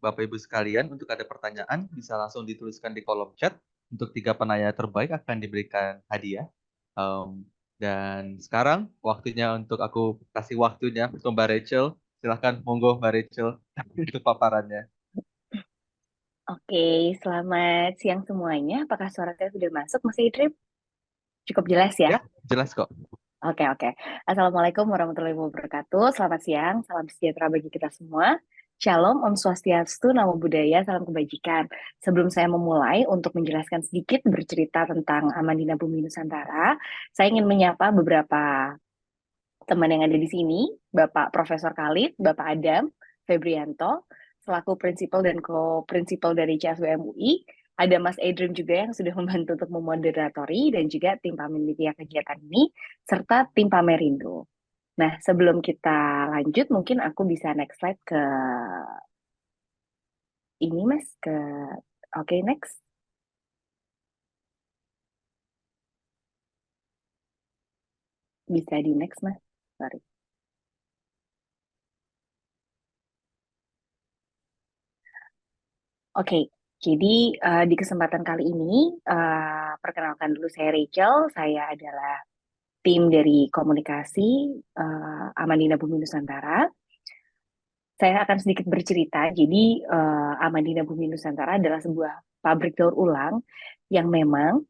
Bapak Ibu sekalian, untuk ada pertanyaan bisa langsung dituliskan di kolom chat. Untuk 3 penanya terbaik akan diberikan hadiah. Dan sekarang waktunya untuk aku kasih waktunya ke Mbak Rachel. Silahkan, monggo Mbak Rachel untuk paparannya. Oke, selamat siang semuanya. Apakah suara saya sudah masuk, Mas Idrip? Cukup jelas ya? Ya, jelas kok. Oke. Assalamualaikum warahmatullahi wabarakatuh. Selamat siang, salam sejahtera bagi kita semua. Shalom, Om Swastiastu, Namo Buddhaya, Salam Kebajikan. Sebelum saya memulai untuk menjelaskan sedikit bercerita tentang Amandina Bumi Nusantara, saya ingin menyapa beberapa teman yang ada di sini, Bapak Profesor Khalid, Bapak Adam, Febrianto, selaku prinsipal dan co-prinsipal dari CSWM UI. Ada Mas Adrian juga yang sudah membantu untuk memoderatori dan juga tim panitia kegiatan ini, serta tim Pamerindo. Nah, sebelum kita lanjut, mungkin aku bisa next slide ke ini, Mas, ke oke, next. Bisa di next, Mas. Sorry. Oke, jadi di kesempatan kali ini, perkenalkan dulu saya Rachel, saya adalah tim dari komunikasi Amandina Bumi Nusantara. Saya akan sedikit bercerita, jadi Amandina Bumi Nusantara adalah sebuah pabrik daur ulang yang memang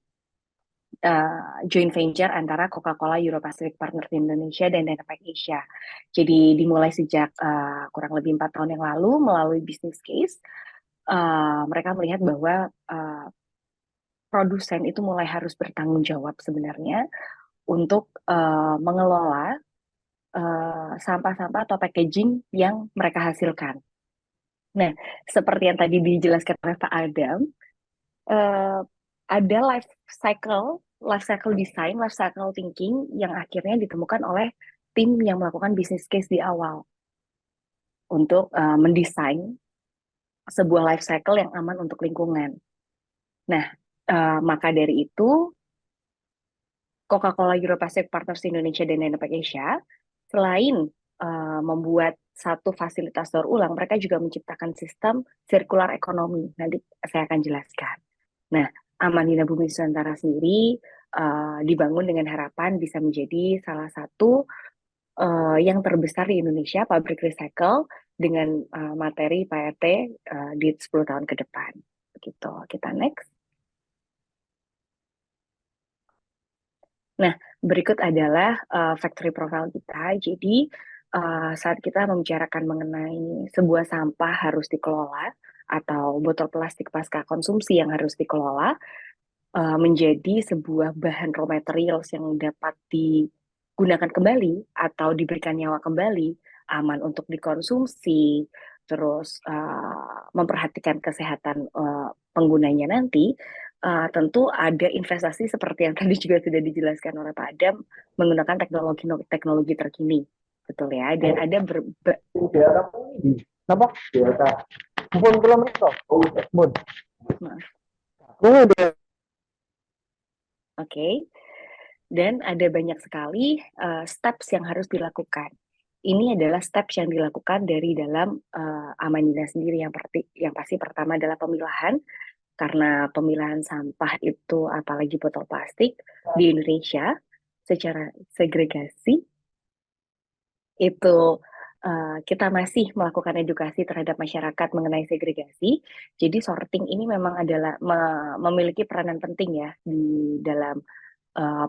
joint venture antara Coca-Cola Euro Pacific Partners di Indonesia dan Dynapack Asia. Jadi dimulai sejak kurang lebih 4 tahun yang lalu melalui business case. Mereka melihat bahwa produsen itu mulai harus bertanggung jawab sebenarnya untuk mengelola sampah-sampah atau packaging yang mereka hasilkan. Nah, seperti yang tadi dijelaskan oleh Pak Adam, ada life cycle design, life cycle thinking yang akhirnya ditemukan oleh tim yang melakukan business case di awal untuk mendesain sebuah life cycle yang aman untuk lingkungan. Nah, maka dari itu Coca-Cola Euro Pacific Partners Indonesia dan Dynapack Asia selain membuat satu fasilitas daur ulang, mereka juga menciptakan sistem circular economy. Nanti saya akan jelaskan. Nah, Amandina Bumi Nusantara sendiri dibangun dengan harapan bisa menjadi salah satu yang terbesar di Indonesia, pabrik recycle dengan materi PET di 10 tahun ke depan. Begitu. Kita next. Nah, berikut adalah factory profile kita. Jadi, saat kita membicarakan mengenai sebuah sampah harus dikelola atau botol plastik pasca konsumsi yang harus dikelola, menjadi sebuah bahan raw materials yang dapat digunakan kembali atau diberikan nyawa kembali, aman untuk dikonsumsi, terus memperhatikan kesehatan penggunanya nanti, tentu ada investasi seperti yang tadi juga sudah dijelaskan oleh Pak Adam menggunakan teknologi terkini, betul ya. Dan ada Nampak? Maaf. Oke. Dan ada banyak sekali steps yang harus dilakukan. Ini adalah steps yang dilakukan dari dalam Amandina sendiri. Yang pasti pertama adalah pemilahan, karena pemilahan sampah itu apalagi botol plastik di Indonesia secara segregasi itu kita masih melakukan edukasi terhadap masyarakat mengenai segregasi. Jadi sorting ini memang adalah memiliki peranan penting ya di dalam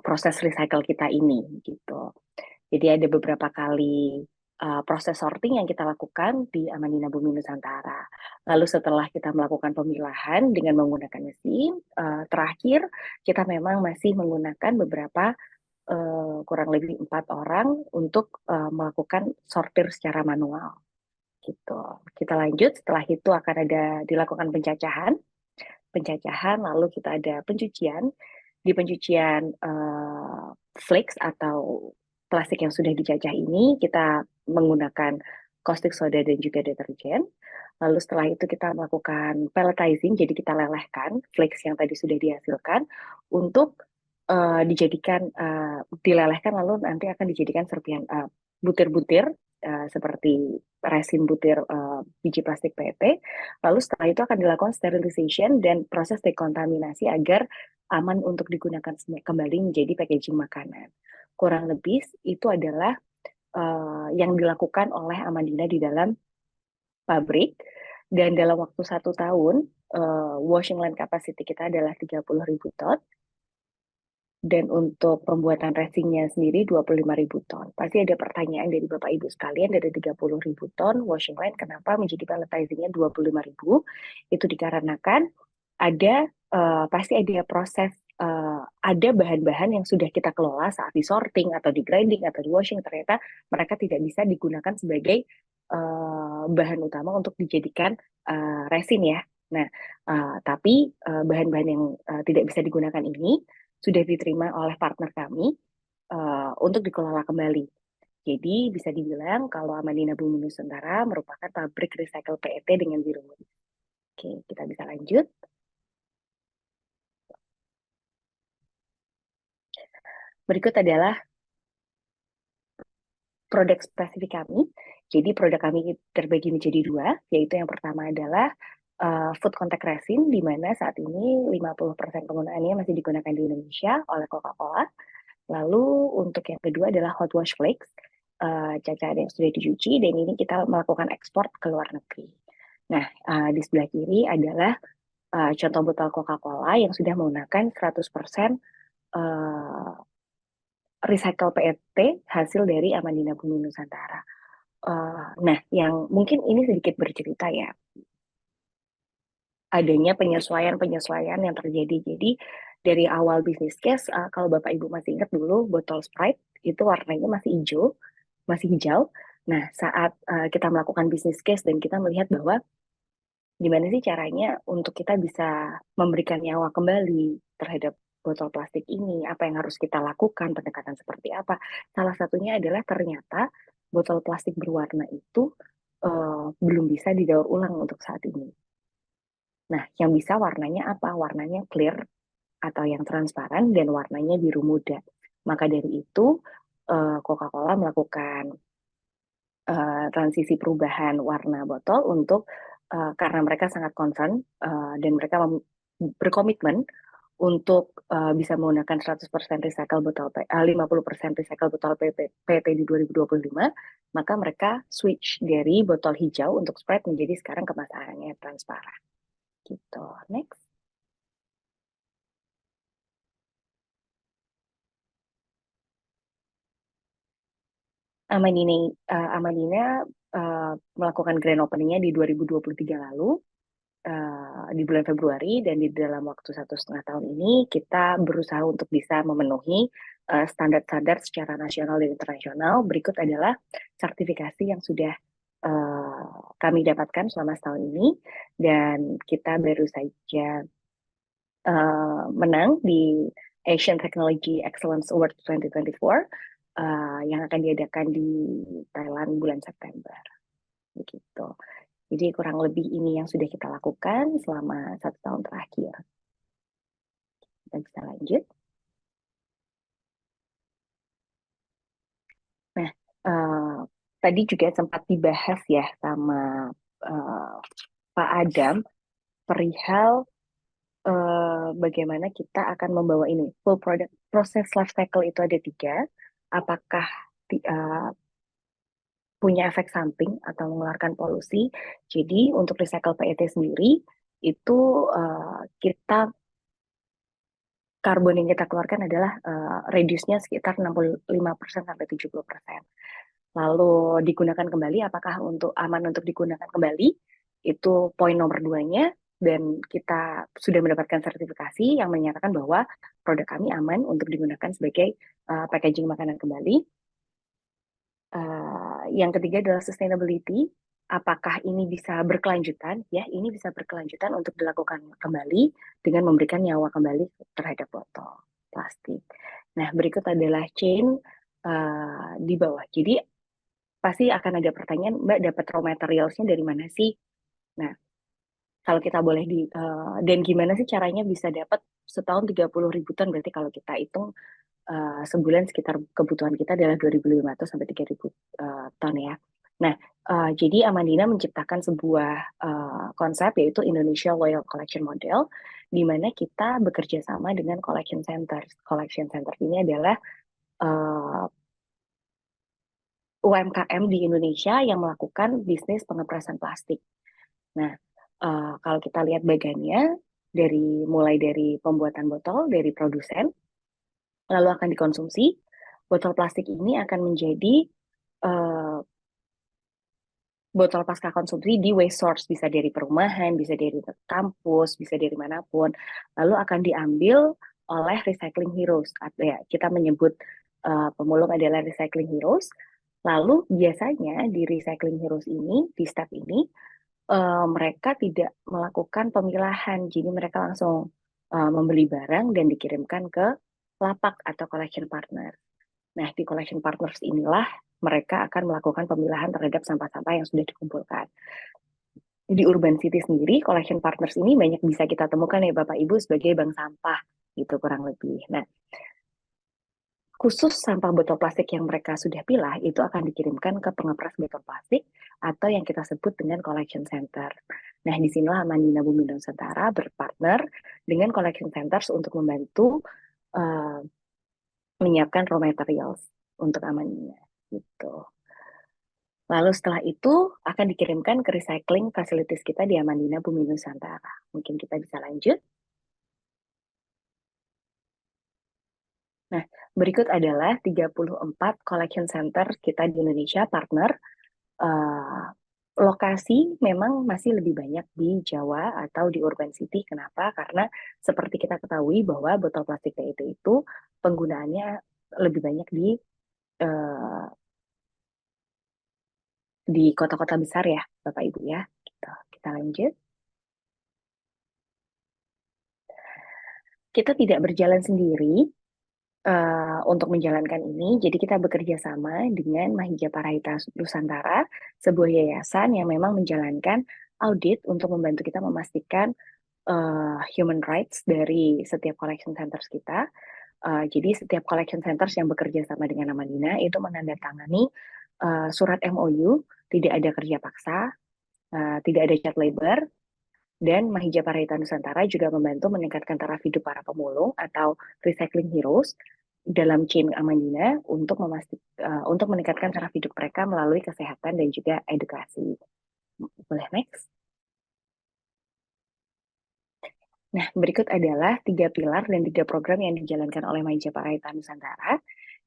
proses recycle kita ini gitu. Jadi ada beberapa kali proses sorting yang kita lakukan di Amandina Bumi Nusantara. Lalu setelah kita melakukan pemilahan dengan menggunakan mesin, terakhir kita memang masih menggunakan beberapa kurang lebih 4 orang untuk melakukan sortir secara manual. Gitu. Kita lanjut, setelah itu akan ada dilakukan pencacahan, lalu kita ada pencucian. Di pencucian flakes atau plastik yang sudah dicacah ini, kita menggunakan caustic soda dan juga deterjen. Lalu setelah itu kita melakukan pelletizing, jadi kita lelehkan flakes yang tadi sudah dihasilkan untuk dilelehkan, lalu nanti akan dijadikan serpihan butir-butir seperti resin butir biji plastik PET. Lalu setelah itu akan dilakukan sterilization dan proses dekontaminasi agar aman untuk digunakan kembali menjadi packaging makanan. Kurang lebih itu adalah yang dilakukan oleh Amandina di dalam pabrik, dan dalam waktu 1 tahun washing line capacity kita adalah 30.000 ton. Dan untuk pembuatan resinnya sendiri 25.000 ton. Pasti ada pertanyaan dari Bapak Ibu sekalian, dari 30.000 ton washing line, kenapa menjadi palletizingnya 25.000? Itu dikarenakan pasti ada proses, ada bahan-bahan yang sudah kita kelola saat di sorting atau di grinding atau di washing, ternyata mereka tidak bisa digunakan sebagai bahan utama untuk dijadikan resin ya. Nah, tapi bahan-bahan yang tidak bisa digunakan ini sudah diterima oleh partner kami untuk dikelola kembali. Jadi bisa dibilang kalau Amadina Bumi Nusantara merupakan pabrik recycle PET dengan zero waste. Oke, kita bisa lanjut. Berikut adalah produk spesifik kami. Jadi produk kami terbagi menjadi dua, yaitu yang pertama adalah food contact resin, di mana saat ini 50% penggunaannya masih digunakan di Indonesia oleh Coca-Cola. Lalu untuk yang kedua adalah hot wash flakes, cacahan yang sudah dicuci, dan ini kita melakukan ekspor ke luar negeri. Nah, di sebelah kiri adalah contoh botol Coca-Cola yang sudah menggunakan 100% recycle PET hasil dari Amadina Bumi Nusantara. Nah, yang mungkin ini sedikit bercerita ya, adanya penyesuaian yang terjadi. Jadi dari awal bisnis case, kalau Bapak Ibu masih ingat dulu, botol Sprite itu warnanya masih hijau. Nah, saat kita melakukan bisnis case dan kita melihat bahwa gimana sih caranya untuk kita bisa memberikan nyawa kembali terhadap botol plastik ini, apa yang harus kita lakukan, pendekatan seperti apa. Salah satunya adalah ternyata botol plastik berwarna itu belum bisa didaur ulang untuk saat ini. Nah, yang bisa warnanya apa? Warnanya clear atau yang transparan dan warnanya biru muda. Maka dari itu, Coca-Cola melakukan transisi perubahan warna botol untuk karena mereka sangat concern dan mereka berkomitmen untuk bisa menggunakan 100% recycle botol 50% recycle botol PET di 2025, maka mereka switch dari botol hijau untuk Sprite menjadi sekarang kemasannya transparan. Gitu. Next. Amadina melakukan grand opening-nya di 2023 lalu, di bulan Februari, dan di dalam waktu 1,5 tahun ini kita berusaha untuk bisa memenuhi standar-standar secara nasional dan internasional. Berikut adalah sertifikasi yang sudah kami dapatkan selama setahun ini, dan kita baru saja menang di Asian Technology Excellence Award 2024 yang akan diadakan di Thailand bulan September. Begitu. Jadi kurang lebih ini yang sudah kita lakukan selama 1 tahun terakhir. Kita bisa lanjut. Nah, tadi juga sempat dibahas ya sama Pak Adam perihal bagaimana kita akan membawa ini full product proses life cycle itu ada 3. Apakah punya efek samping atau mengeluarkan polusi? Jadi untuk recycle PET sendiri itu kita karbon yang kita keluarkan adalah reduce-nya sekitar 65% sampai 70%. Lalu digunakan kembali, apakah aman untuk digunakan kembali? Itu poin nomor 2-nya. Dan kita sudah mendapatkan sertifikasi yang menyatakan bahwa produk kami aman untuk digunakan sebagai packaging makanan kembali. Yang ketiga adalah sustainability. Apakah ini bisa berkelanjutan? Ya, ini bisa berkelanjutan untuk dilakukan kembali dengan memberikan nyawa kembali terhadap botol plastik. Nah, berikut adalah chain di bawah. Jadi pasti akan ada pertanyaan, Mbak dapat raw materials-nya dari mana sih? Nah, kalau kita boleh dan gimana sih caranya bisa dapat setahun 30.000 ton, berarti kalau kita hitung sebulan sekitar kebutuhan kita adalah 2.500 sampai 3.000 ton ya. Nah, jadi Amadina menciptakan sebuah konsep yaitu Indonesia Loyal Collection Model, di mana kita bekerja sama dengan collection center. Collection center ini adalah UMKM di Indonesia yang melakukan bisnis pengeprasan plastik. Nah, kalau kita lihat bagannya, mulai dari pembuatan botol, dari produsen, lalu akan dikonsumsi. Botol plastik ini akan menjadi botol pasca konsumsi di waste source, bisa dari perumahan, bisa dari kampus, bisa dari manapun, lalu akan diambil oleh recycling heroes. Ya, kita menyebut pemulung adalah recycling heroes. Lalu biasanya di recycling heroes ini, di step ini, mereka tidak melakukan pemilahan, jadi mereka langsung membeli barang dan dikirimkan ke lapak atau collection partner. Nah, di collection partners inilah mereka akan melakukan pemilahan terhadap sampah-sampah yang sudah dikumpulkan. Di Urban City sendiri, collection partners ini banyak bisa kita temukan ya Bapak Ibu sebagai bank sampah, gitu kurang lebih. Nah, khusus sampah botol plastik yang mereka sudah pilah, itu akan dikirimkan ke pengepras botol plastik atau yang kita sebut dengan collection center. Nah, disinilah Amandina Bumi Nusantara berpartner dengan collection centers untuk membantu menyiapkan raw materials untuk Amandina. Gitu. Lalu setelah itu akan dikirimkan ke recycling facilities kita di Amandina Bumi Nusantara. Mungkin kita bisa lanjut. Nah, berikut adalah 34 collection center kita di Indonesia, partner. Lokasi memang masih lebih banyak di Jawa atau di urban city. Kenapa? Karena seperti kita ketahui bahwa botol plastik PET itu penggunaannya lebih banyak di kota-kota besar ya, Bapak Ibu ya. Kita lanjut. Kita tidak berjalan sendiri untuk menjalankan ini, jadi kita bekerja sama dengan Mahija Parahita Nusantara, sebuah yayasan yang memang menjalankan audit untuk membantu kita memastikan human rights dari setiap collection centers kita. Jadi setiap collection centers yang bekerja sama dengan Amandina itu menandatangani surat MOU, tidak ada kerja paksa, tidak ada child labor, dan Mahija Parahita Nusantara juga membantu meningkatkan taraf hidup para pemulung atau recycling heroes dalam chain Amandina untuk untuk meningkatkan taraf hidup mereka melalui kesehatan dan juga edukasi. Boleh next? Nah, berikut adalah 3 pilar dan 3 program yang dijalankan oleh Mahija Parahita Nusantara.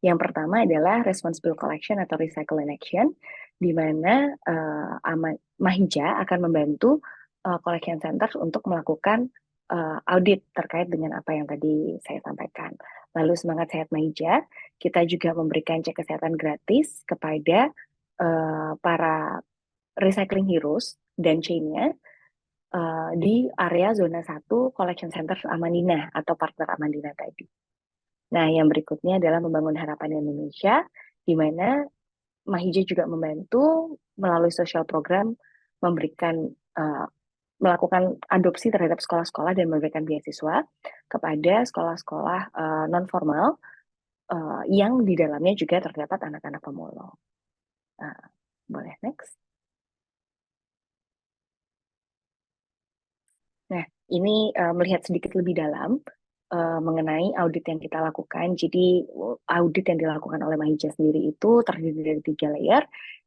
Yang pertama adalah Responsible Collection atau Recycle in Action, di mana Mahija akan membantu collection centers untuk melakukan audit terkait dengan apa yang tadi saya sampaikan. Lalu Semangat Sehat Mahija, kita juga memberikan cek kesehatan gratis kepada para recycling heroes dan chain-nya di area zona 1 collection center Amandina atau partner Amandina tadi. Nah, yang berikutnya adalah Membangun Harapan Indonesia, di mana Mahija juga membantu melalui social program melakukan adopsi terhadap sekolah-sekolah dan memberikan beasiswa kepada sekolah-sekolah non-formal yang di dalamnya juga terdapat anak-anak pemulung. Boleh next. Nah, ini melihat sedikit lebih dalam mengenai audit yang kita lakukan. Jadi, audit yang dilakukan oleh Mahija sendiri itu terdiri dari 3 layer.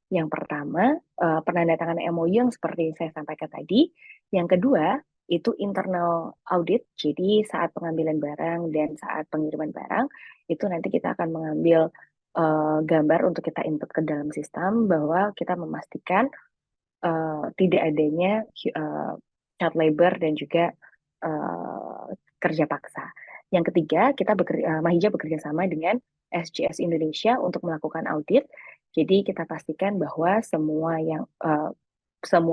Yang pertama, penandatanganan MOU yang seperti saya sampaikan tadi. Yang kedua, itu internal audit. Jadi, saat pengambilan barang dan saat pengiriman barang, itu nanti kita akan mengambil gambar untuk kita input ke dalam sistem bahwa kita memastikan tidak adanya child labor dan juga kerja paksa. Yang ketiga, Mahija bekerja sama dengan SGS Indonesia untuk melakukan audit. Jadi kita pastikan bahwa semua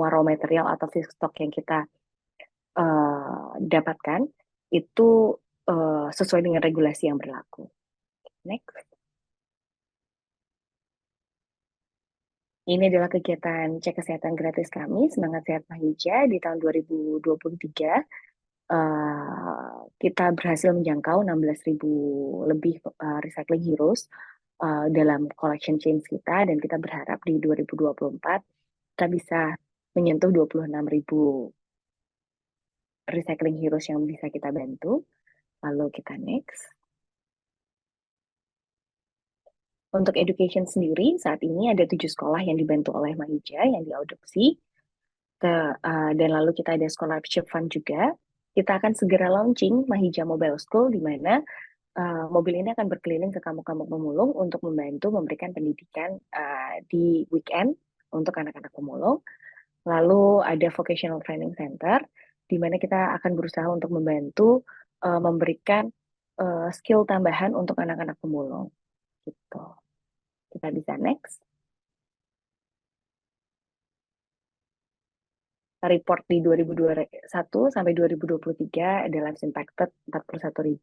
raw material atau feedstock yang kita dapatkan itu sesuai dengan regulasi yang berlaku. Next. Ini adalah kegiatan cek kesehatan gratis kami, Semangat Sehat Mahija di tahun 2023. Kita berhasil menjangkau 16.000 lebih recycling heroes dalam collection chains kita, dan kita berharap di 2024 kita bisa menyentuh 26.000 recycling heroes yang bisa kita bantu. Lalu kita next. Untuk education sendiri, saat ini ada 7 sekolah yang dibantu oleh Mahija yang diadopsi. Dan lalu kita ada scholarship fund juga. Kita akan segera launching Mahija Mobile School, di mana mobil ini akan berkeliling ke kampung-kampung pemulung untuk membantu memberikan pendidikan di weekend untuk anak-anak pemulung. Lalu ada vocational training center, di mana kita akan berusaha untuk membantu memberikan skill tambahan untuk anak-anak pemulung. Gitu. Kita bisa next. Report di 2021 sampai 2023 ada lives impacted 41.000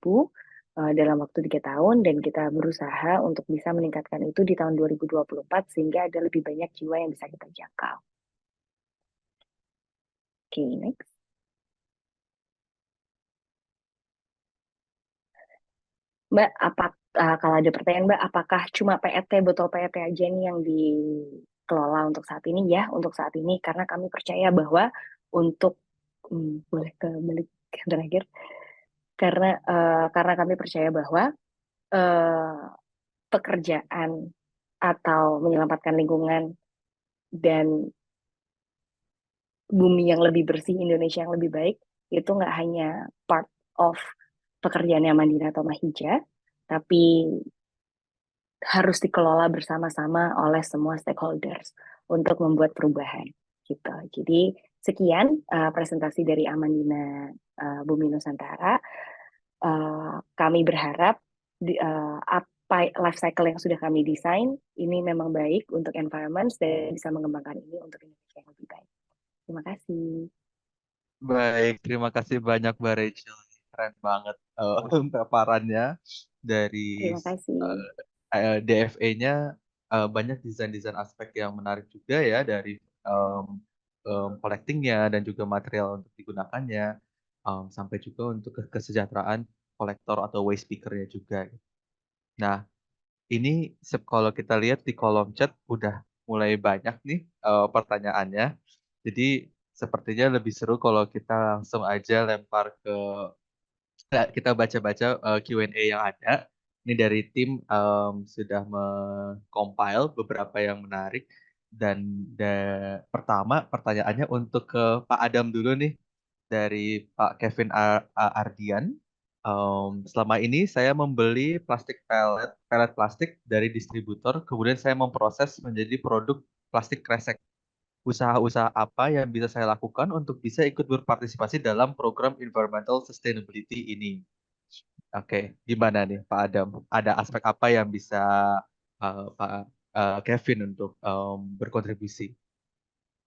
dalam waktu 3 tahun, dan kita berusaha untuk bisa meningkatkan itu di tahun 2024 sehingga ada lebih banyak jiwa yang bisa kita jangkau. Oke, next. Mbak, kalau ada pertanyaan Mbak, apakah cuma PET, botol PET aja nih yang dikelola untuk saat ini? Ya, untuk saat ini, karena kami percaya bahwa untuk, boleh kembali ke terakhir, karena kami percaya bahwa pekerjaan atau menyelamatkan lingkungan dan bumi yang lebih bersih, Indonesia yang lebih baik, itu nggak hanya part of pekerjaannya Mandina atau Mahija, tapi harus dikelola bersama-sama oleh semua stakeholders untuk membuat perubahan. Gitu. Jadi sekian presentasi dari Amandina Bumi Nusantara. Kami berharap apa life cycle yang sudah kami desain ini memang baik untuk environment dan bisa mengembangkan ini untuk Indonesia yang lebih baik. Terima kasih. Baik, terima kasih banyak Mbak Rachel. Keren banget paparannya dari Terima kasih. DFA-nya. Banyak desain-desain aspek yang menarik juga ya dari collecting-nya dan juga material untuk digunakannya, sampai juga untuk kesejahteraan kolektor atau waste picker-nya juga. Nah, ini kalau kita lihat di kolom chat udah mulai banyak nih pertanyaannya. Jadi sepertinya lebih seru kalau kita langsung aja lempar ke kita baca-baca Q&A yang ada. Ini dari tim sudah mengcompile beberapa yang menarik. Dan pertama pertanyaannya untuk ke Pak Adam dulu nih, dari Pak Kevin Ardian. Selama ini saya membeli pelet plastik dari distributor, kemudian saya memproses menjadi produk plastik kresek. Usaha-usaha apa yang bisa saya lakukan untuk bisa ikut berpartisipasi dalam program environmental sustainability ini? Oke, gimana nih Pak Adam? Ada aspek apa yang bisa Pak Kevin untuk berkontribusi?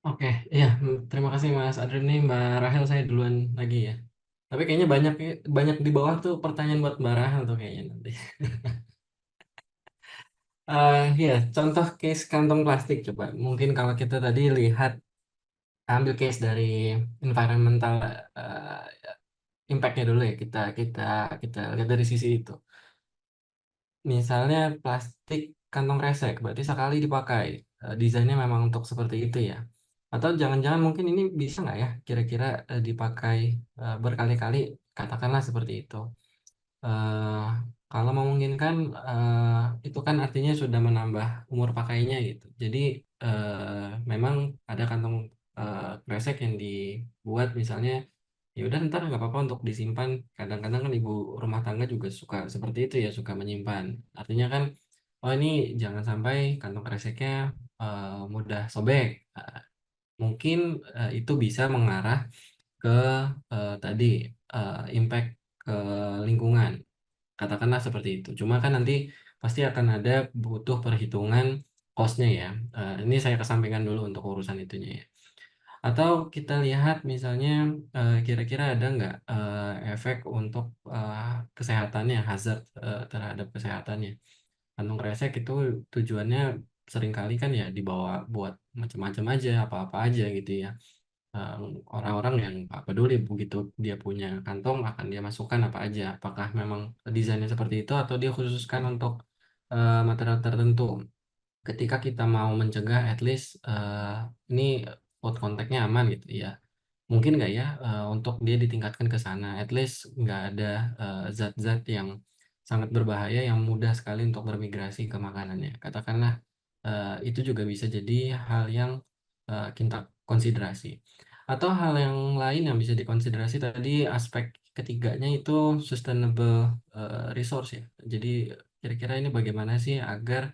Oke, iya, terima kasih Mas Adrian nih, Mbak Rahel saya duluan lagi ya. Tapi kayaknya banyak di bawah tuh pertanyaan buat Mbak Rahel tuh kayaknya nanti. Ya, contoh case kantong plastik coba. Mungkin kalau kita tadi lihat ambil case dari environmental impact-nya dulu ya. Kita lihat dari sisi itu. Misalnya plastik kantong kresek, berarti sekali dipakai. Desainnya memang untuk seperti itu ya. Atau jangan-jangan mungkin ini bisa nggak ya kira-kira dipakai berkali-kali, katakanlah seperti itu. Eh, Kalau memungkinkan itu kan artinya sudah menambah umur pakainya gitu. Jadi memang ada kantong kresek yang dibuat misalnya ya udah ntar nggak apa-apa untuk disimpan. Kadang-kadang kan ibu rumah tangga juga suka seperti itu ya, suka menyimpan. Artinya kan oh ini jangan sampai kantong kreseknya mudah sobek. Mungkin itu bisa mengarah ke tadi impact ke lingkungan, katakanlah seperti itu. Cuma kan nanti pasti akan ada butuh perhitungan cost-nya ya. Ini saya kesampingkan dulu untuk urusan itunya ya. Atau kita lihat misalnya kira-kira ada nggak efek untuk kesehatannya, hazard terhadap kesehatannya. Kantong kresek itu tujuannya seringkali kan ya dibawa buat macam-macam aja, apa-apa aja gitu ya. Eh, Orang-orang yang nggak peduli begitu dia punya kantong akan dia masukkan apa aja. Apakah memang desainnya seperti itu atau dia khususkan untuk material tertentu. Ketika kita mau mencegah at least ini food contact-nya aman gitu ya. Mungkin nggak ya untuk dia ditingkatkan ke sana. At least nggak ada zat-zat yang sangat berbahaya yang mudah sekali untuk bermigrasi ke makanannya. Katakanlah itu juga bisa jadi hal yang kita konsiderasi. Atau hal yang lain yang bisa dikonsiderasi tadi aspek ketiganya itu sustainable resource ya. Jadi kira-kira ini bagaimana sih agar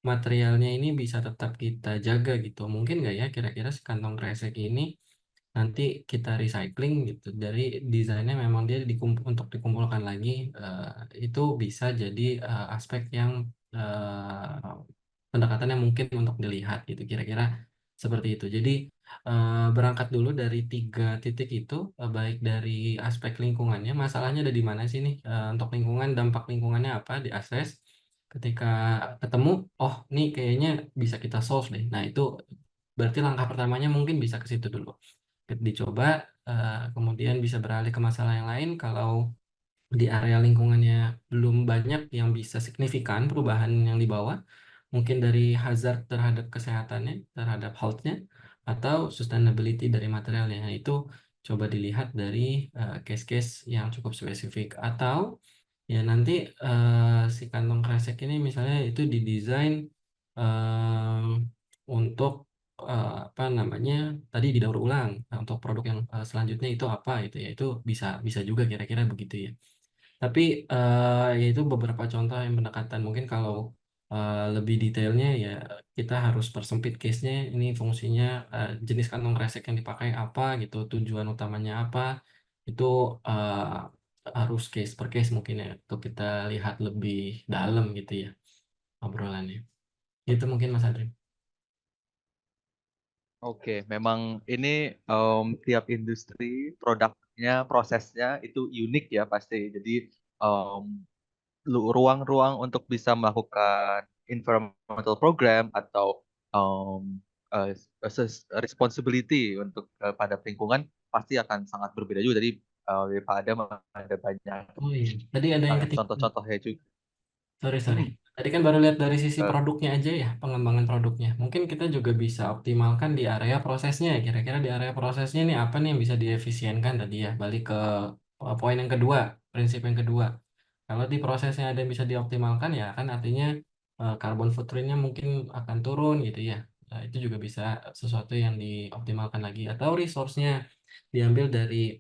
materialnya ini bisa tetap kita jaga gitu. Mungkin nggak ya kira-kira si kantong kresek ini nanti kita recycling gitu dari desainnya memang dia untuk dikumpulkan lagi, itu bisa jadi aspek yang pendekatannya mungkin untuk dilihat gitu kira-kira seperti itu. Jadi berangkat dulu dari 3 titik itu, baik dari aspek lingkungannya, masalahnya ada di mana sih nih, untuk lingkungan, dampak lingkungannya apa, diakses. Ketika ketemu, oh nih kayaknya bisa kita solve deh. Nah itu berarti langkah pertamanya mungkin bisa ke situ dulu. Dicoba, kemudian bisa beralih ke masalah yang lain. Kalau di area lingkungannya belum banyak yang bisa signifikan perubahan yang dibawa, mungkin dari hazard terhadap kesehatannya, terhadap health-nya, atau sustainability dari materialnya. Nah, itu coba dilihat dari case-case yang cukup spesifik. Atau ya nanti si kantong kresek ini misalnya itu didesain untuk apa namanya tadi didaur ulang. Nah, untuk produk yang selanjutnya itu apa itu ya, itu bisa bisa juga kira-kira begitu ya. Tapi ya itu beberapa contoh yang pendekatan. Mungkin kalau lebih detailnya ya kita harus persempit case-nya. Ini fungsinya jenis kantong kresek yang dipakai apa gitu, tujuan utamanya apa. Itu harus case per case mungkin ya untuk kita lihat lebih dalam gitu ya obrolannya. Itu mungkin Mas Adri. Oke, memang ini tiap industri produknya, prosesnya itu unik ya pasti. Jadi em, ruang-ruang untuk bisa melakukan environmental program atau em, eh, responsibility untuk pada lingkungan pasti akan sangat berbeda juga. Jadi dari Pak Adam ada banyak Oh iya, tadi ada yang ketiga. contoh-contohnya juga. Sorry. Hmm, Tadi kan baru lihat dari sisi eh, produknya aja ya, pengembangan produknya. Mungkin kita juga bisa optimalkan di area prosesnya ya. Kira-kira di area prosesnya ini apa nih yang bisa diefisienkan tadi ya. Balik ke poin yang kedua, prinsip yang kedua. Kalau di prosesnya ada yang bisa dioptimalkan ya kan artinya carbon footprintnya mungkin akan turun gitu ya. Nah, itu juga bisa sesuatu yang dioptimalkan lagi. Atau resource-nya diambil dari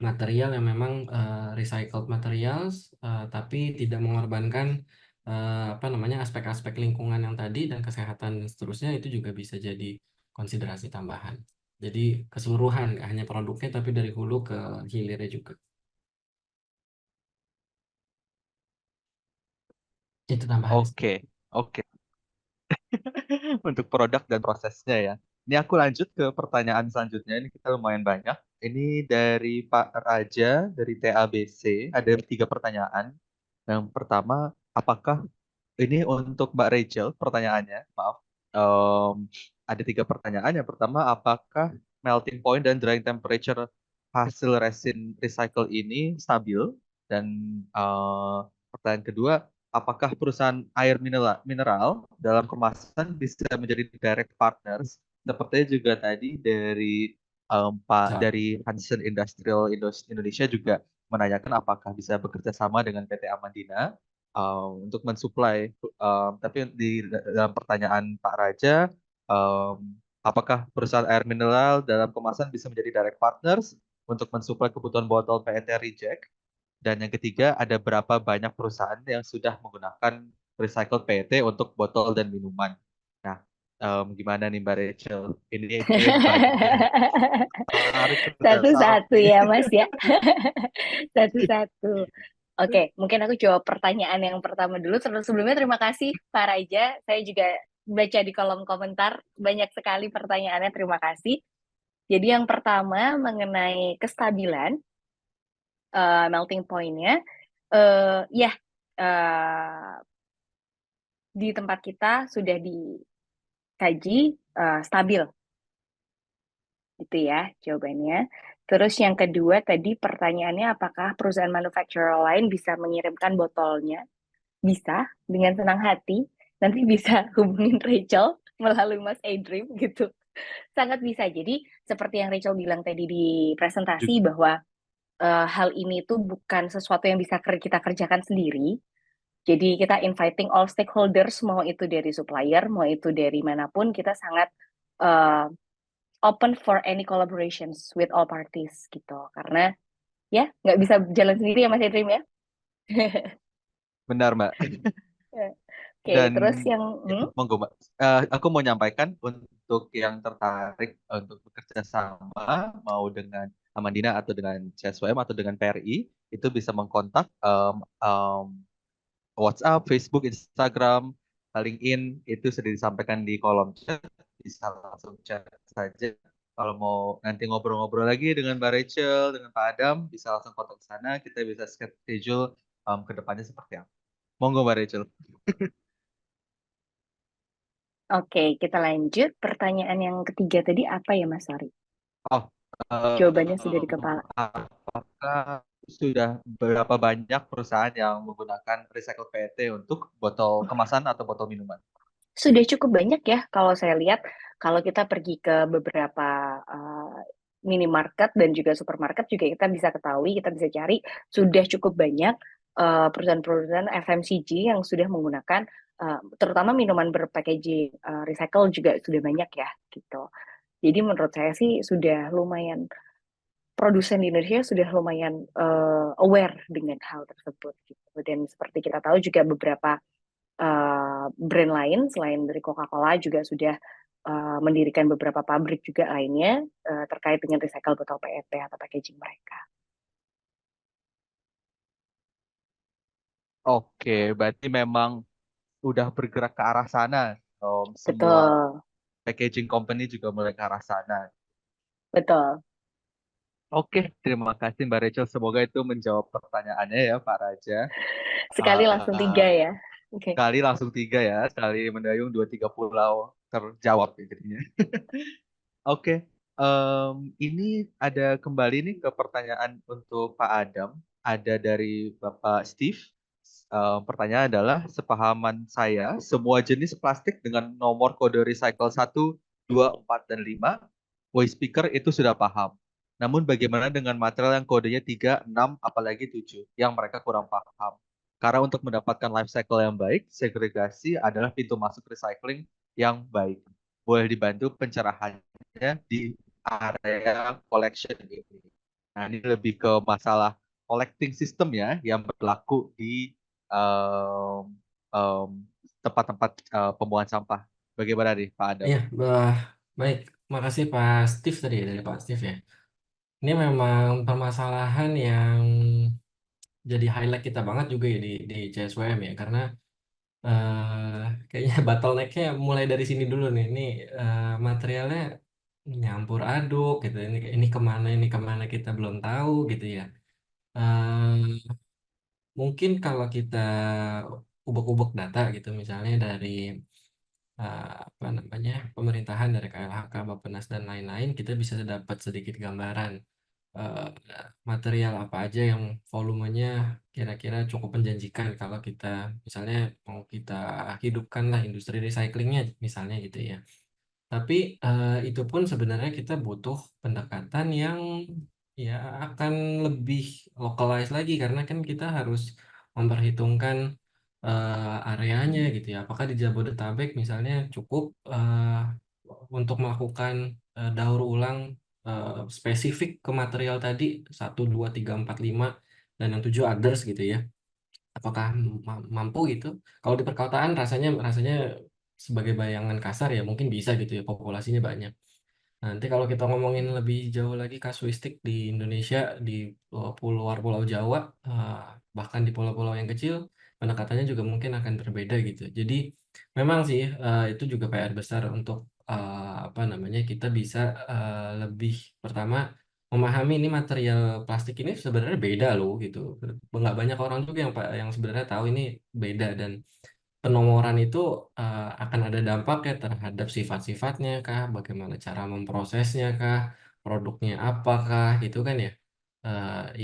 material yang memang recycled materials, tapi tidak mengorbankan apa namanya aspek-aspek lingkungan yang tadi dan kesehatan dan seterusnya, itu juga bisa jadi konsiderasi tambahan. Jadi keseluruhan nggak hanya produknya tapi dari hulu ke hilirnya juga. Itu tambahan. oke, oke. Untuk produk dan prosesnya ya. Ini aku lanjut ke pertanyaan selanjutnya. Ini kita lumayan banyak. Ini dari Pak Raja dari TABC. Ada 3 pertanyaan. Yang pertama, apakah ini untuk Mbak Rachel? Pertanyaannya, maaf. Ada 3 pertanyaan. Yang pertama, apakah melting point dan drying temperature hasil resin recycle ini stabil? Dan pertanyaan kedua, apakah perusahaan air mineral dalam kemasan bisa menjadi direct partners? Sepertinya juga tadi dari Pak Bisa. dari Hansen Industrial Indonesia juga menanyakan apakah bisa bekerja sama dengan PT Amandina untuk mensuplai. Tapi di dalam pertanyaan Pak Raja, apakah perusahaan air mineral dalam kemasan bisa menjadi direct partners untuk mensuplai kebutuhan botol PET reject? Dan yang ketiga, ada berapa banyak perusahaan yang sudah menggunakan recycled PET untuk botol dan minuman? Nah, gimana nih Mbak Rachel? Ini banyak yang menarik penasaran Satu-satu nih. ya, Mas ya. Satu-satu. Oke, mungkin aku jawab pertanyaan yang pertama dulu. Sebelumnya terima kasih Pak Raja. Saya juga baca di kolom komentar banyak sekali pertanyaannya. Terima kasih. Jadi yang pertama mengenai kestabilan melting point-nya, ya eh, di tempat kita sudah dikaji stabil, gitu ya jawabannya. Terus yang kedua tadi pertanyaannya apakah perusahaan manufacturer lain bisa mengirimkan botolnya? Bisa, dengan senang hati. Nanti bisa hubungin Rachel melalui Mas Adrim gitu. Sangat bisa. Jadi seperti yang Rachel bilang tadi di presentasi bahwa hal ini tuh bukan sesuatu yang bisa kita kerjakan sendiri. Jadi kita inviting all stakeholders, mau itu dari supplier, mau itu dari manapun, kita sangat uh, open for any collaborations with all parties gitu. Karena Ya, nggak bisa jalan sendiri ya Mas Edrim ya. Benar, Mbak. Oke, Dan terus yang ya, monggo Mbak. Aku mau nyampaikan untuk yang tertarik untuk bekerja sama mau dengan Amandina atau dengan CSWM atau dengan PRI itu bisa mengkontak WhatsApp, Facebook, Instagram, LinkedIn itu sudah disampaikan di kolom chat. Bisa langsung chat saja. Kalau mau nanti ngobrol-ngobrol lagi dengan Mbak Rachel, dengan Pak Adam, bisa langsung kontak ke sana. Kita bisa schedule ke depannya seperti apa. Monggo Mbak Rachel. Oke, kita lanjut. Pertanyaan yang ketiga tadi apa ya Mas Sari? Oh, Jawabannya sudah di kepala. apakah sudah berapa banyak perusahaan yang menggunakan recycle PET untuk botol kemasan atau botol minuman? Sudah cukup banyak ya kalau saya lihat. Kalau kita pergi ke beberapa minimarket dan juga supermarket juga kita bisa ketahui, kita bisa cari sudah cukup banyak perusahaan-perusahaan FMCG yang sudah menggunakan terutama minuman berpackaging recycle juga sudah banyak ya gitu. Jadi menurut saya sih sudah lumayan produsen di Indonesia sudah lumayan aware dengan hal tersebut gitu. Dan seperti kita tahu juga beberapa brand lain selain dari Coca-Cola juga sudah mendirikan beberapa pabrik juga lainnya terkait dengan recycle botol PET atau packaging mereka. Oke, berarti memang udah bergerak ke arah sana. Semua Betul, packaging company juga mulai ke arah sana. betul. Oke, terima kasih Mbak Rachel. Semoga itu menjawab pertanyaannya ya Pak Raja. Sekali langsung Uh, 3 ya. Oke. Sekali langsung 3 ya, sekali mendayung 2-3 pulau terjawab ya jadinya. Oke, ini ada kembali nih ke pertanyaan untuk Pak Adam. Ada dari Bapak Steve. Pertanyaan adalah, sepahaman saya, semua jenis plastik dengan nomor kode recycle 1, 2, 4, dan 5, waste speaker itu sudah paham. Namun bagaimana dengan material yang kodenya 3, 6, apalagi 7, yang mereka kurang paham? Karena untuk mendapatkan life cycle yang baik, segregasi adalah pintu masuk recycling yang baik. Boleh dibantu pencerahannya di area collection ini. Nah, ini lebih ke masalah collecting system ya yang berlaku di em, em, tempat-tempat pembuangan sampah. Bagaimana nih Pak Adam? Iya, baik. Makasih Pak Steve tadi ya, dari Pak Steve ya. Ini memang permasalahan yang jadi highlight kita banget juga ya di CSWM ya, karena kayaknya bottleneck-nya mulai dari sini dulu nih. Ini materialnya nyampur aduk gitu. Ini kemana kita belum tahu gitu ya. Eh, Mungkin kalau kita ubek-ubek data gitu, misalnya dari apa namanya pemerintahan, dari KLHK, Bappenas dan lain-lain, kita bisa dapat sedikit gambaran eh, material apa aja yang volumenya kira-kira cukup menjanjikan kalau kita misalnya mau kita hidupkan lah industri recyclingnya misalnya gitu ya. Tapi itu pun sebenarnya kita butuh pendekatan yang ya akan lebih localized lagi, karena kan kita harus memperhitungkan areanya gitu ya. Apakah di Jabodetabek misalnya cukup untuk melakukan daur ulang spesifik ke material tadi 1, 2, 3, 4, 5 dan yang 7 others gitu ya. Apakah mampu gitu? Kalau di perkotaan rasanya rasanya sebagai bayangan kasar ya mungkin bisa gitu ya, populasinya banyak. Nanti kalau kita ngomongin lebih jauh lagi kasuistik di Indonesia, di luar Pulau Jawa, eh, bahkan di pulau-pulau yang kecil, pendekatannya juga mungkin akan berbeda gitu. Jadi memang sih itu juga PR besar untuk apa namanya kita bisa lebih pertama memahami ini material plastik ini sebenarnya beda loh gitu. Nggak banyak orang juga yang sebenarnya tahu ini beda, dan penomoran itu akan ada dampaknya terhadap sifat-sifatnya kah, bagaimana cara memprosesnya kah, produknya apakah gitu kan ya.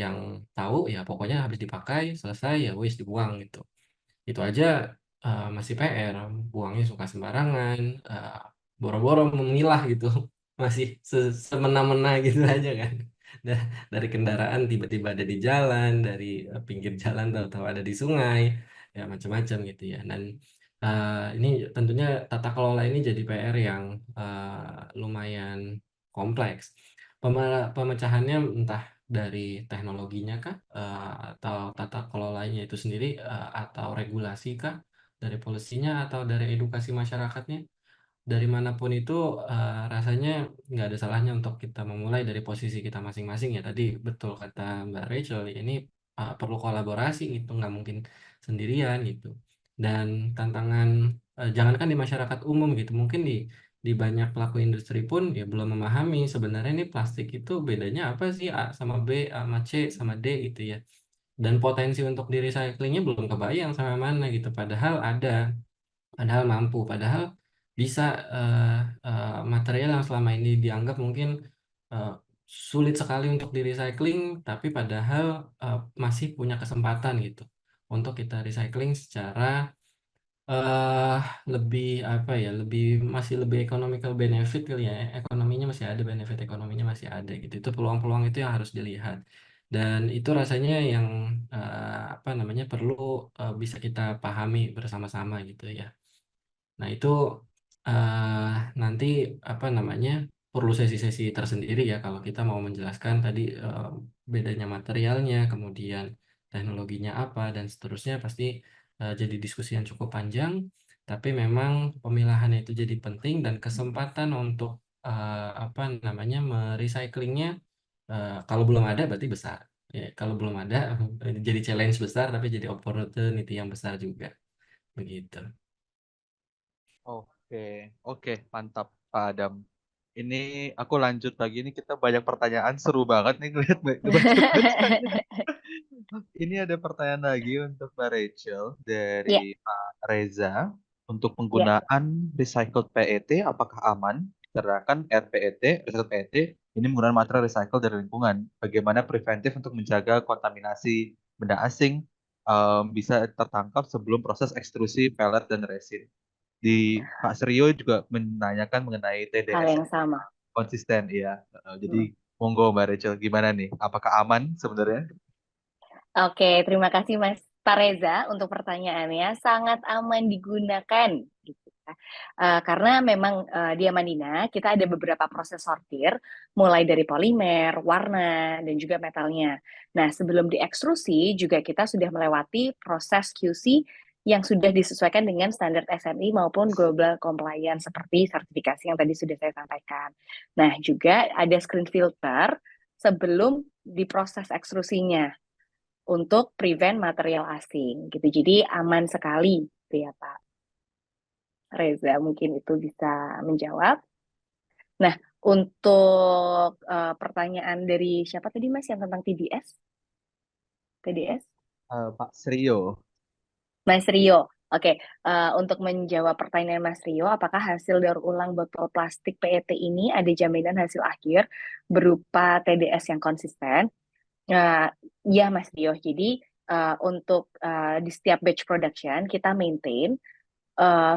Yang tahu ya pokoknya habis dipakai selesai ya wis dibuang gitu. Itu aja masih PR, buangnya suka sembarangan, boro-boro memilah gitu, masih semena-mena gitu aja kan. Dari kendaraan tiba-tiba ada di jalan, dari pinggir jalan tahu-tahu ada di sungai, ya macam-macam gitu ya. Dan ini tentunya tata kelola ini jadi PR yang lumayan kompleks. Pemecahannya entah dari teknologinya kah? Atau tata kelolanya itu sendiri, atau regulasi kah? Dari polisinya atau dari edukasi masyarakatnya? Dari manapun itu, rasanya nggak ada salahnya untuk kita memulai dari posisi kita masing-masing ya. Tadi betul kata Mbak Rachel, ini perlu kolaborasi gitu, nggak mungkin sendirian gitu. Dan tantangan, jangankan di masyarakat umum gitu, mungkin di banyak pelaku industri pun ya belum memahami sebenarnya ini plastik itu bedanya apa sih A sama B, A sama C sama D gitu ya. Dan potensi untuk di recyclingnya belum kebayang sama mana gitu. Padahal mampu, padahal bisa, material yang selama ini dianggap mungkin sulit sekali untuk di-recycling, tapi padahal masih punya kesempatan gitu untuk kita recycling secara eh lebih apa ya, masih lebih economical benefit kali ya, ekonominya masih ada, benefit ekonominya masih ada gitu. Itu peluang-peluang itu yang harus dilihat. Dan itu rasanya yang apa namanya perlu bisa kita pahami bersama-sama gitu ya. Nah, itu eh, nanti apa namanya perlu sesi-sesi tersendiri ya kalau kita mau menjelaskan tadi bedanya materialnya, kemudian teknologinya apa dan seterusnya pasti jadi diskusi yang cukup panjang. Tapi memang pemilahannya itu jadi penting dan kesempatan untuk apa namanya merecyclingnya kalau belum ada berarti besar. Ya, kalau belum ada jadi challenge besar tapi jadi opportunity yang besar juga begitu. Oke, oke, mantap Pak Adam. Ini aku lanjut lagi nih, kita banyak pertanyaan seru banget nih ngeliat ngebaca-bacanya. Ini ada pertanyaan lagi untuk Mbak Rachel Ya, dari Pak Reza. Untuk ya. penggunaan recycled PET, apakah aman? Karena kan RPET, recycled PET, ini menggunakan material recycle dari lingkungan. Bagaimana preventif untuk menjaga kontaminasi benda asing bisa tertangkap sebelum proses ekstrusi pelet dan resin? Di Pak Seryo juga menanyakan mengenai Hal TDS yang sama. konsisten, ya. Jadi Hmm. monggo Mbak Rachel, gimana nih? Apakah aman sebenarnya? Oke, terima kasih Mas Pak Reza untuk pertanyaannya. Sangat aman digunakan, gitu ya. Karena memang di Amandina kita ada beberapa proses sortir, mulai dari polimer, warna, dan juga metalnya. Nah, sebelum diekstrusi juga kita sudah melewati proses QC yang sudah disesuaikan dengan standar SNI maupun global compliance seperti sertifikasi yang tadi sudah saya sampaikan. Nah, juga ada screen filter sebelum diproses ekstrusinya untuk prevent material asing gitu. Jadi aman sekali gitu ya Pak Reza, mungkin itu bisa menjawab. Nah, untuk pertanyaan dari siapa tadi Mas yang tentang TDS? TDS? Pak Seryo. Mas Rio. Oke, untuk menjawab pertanyaan Mas Rio, apakah hasil daur ulang botol plastik PET ini ada jaminan hasil akhir berupa TDS yang konsisten? Ya Mas Rio, jadi untuk di setiap batch production kita maintain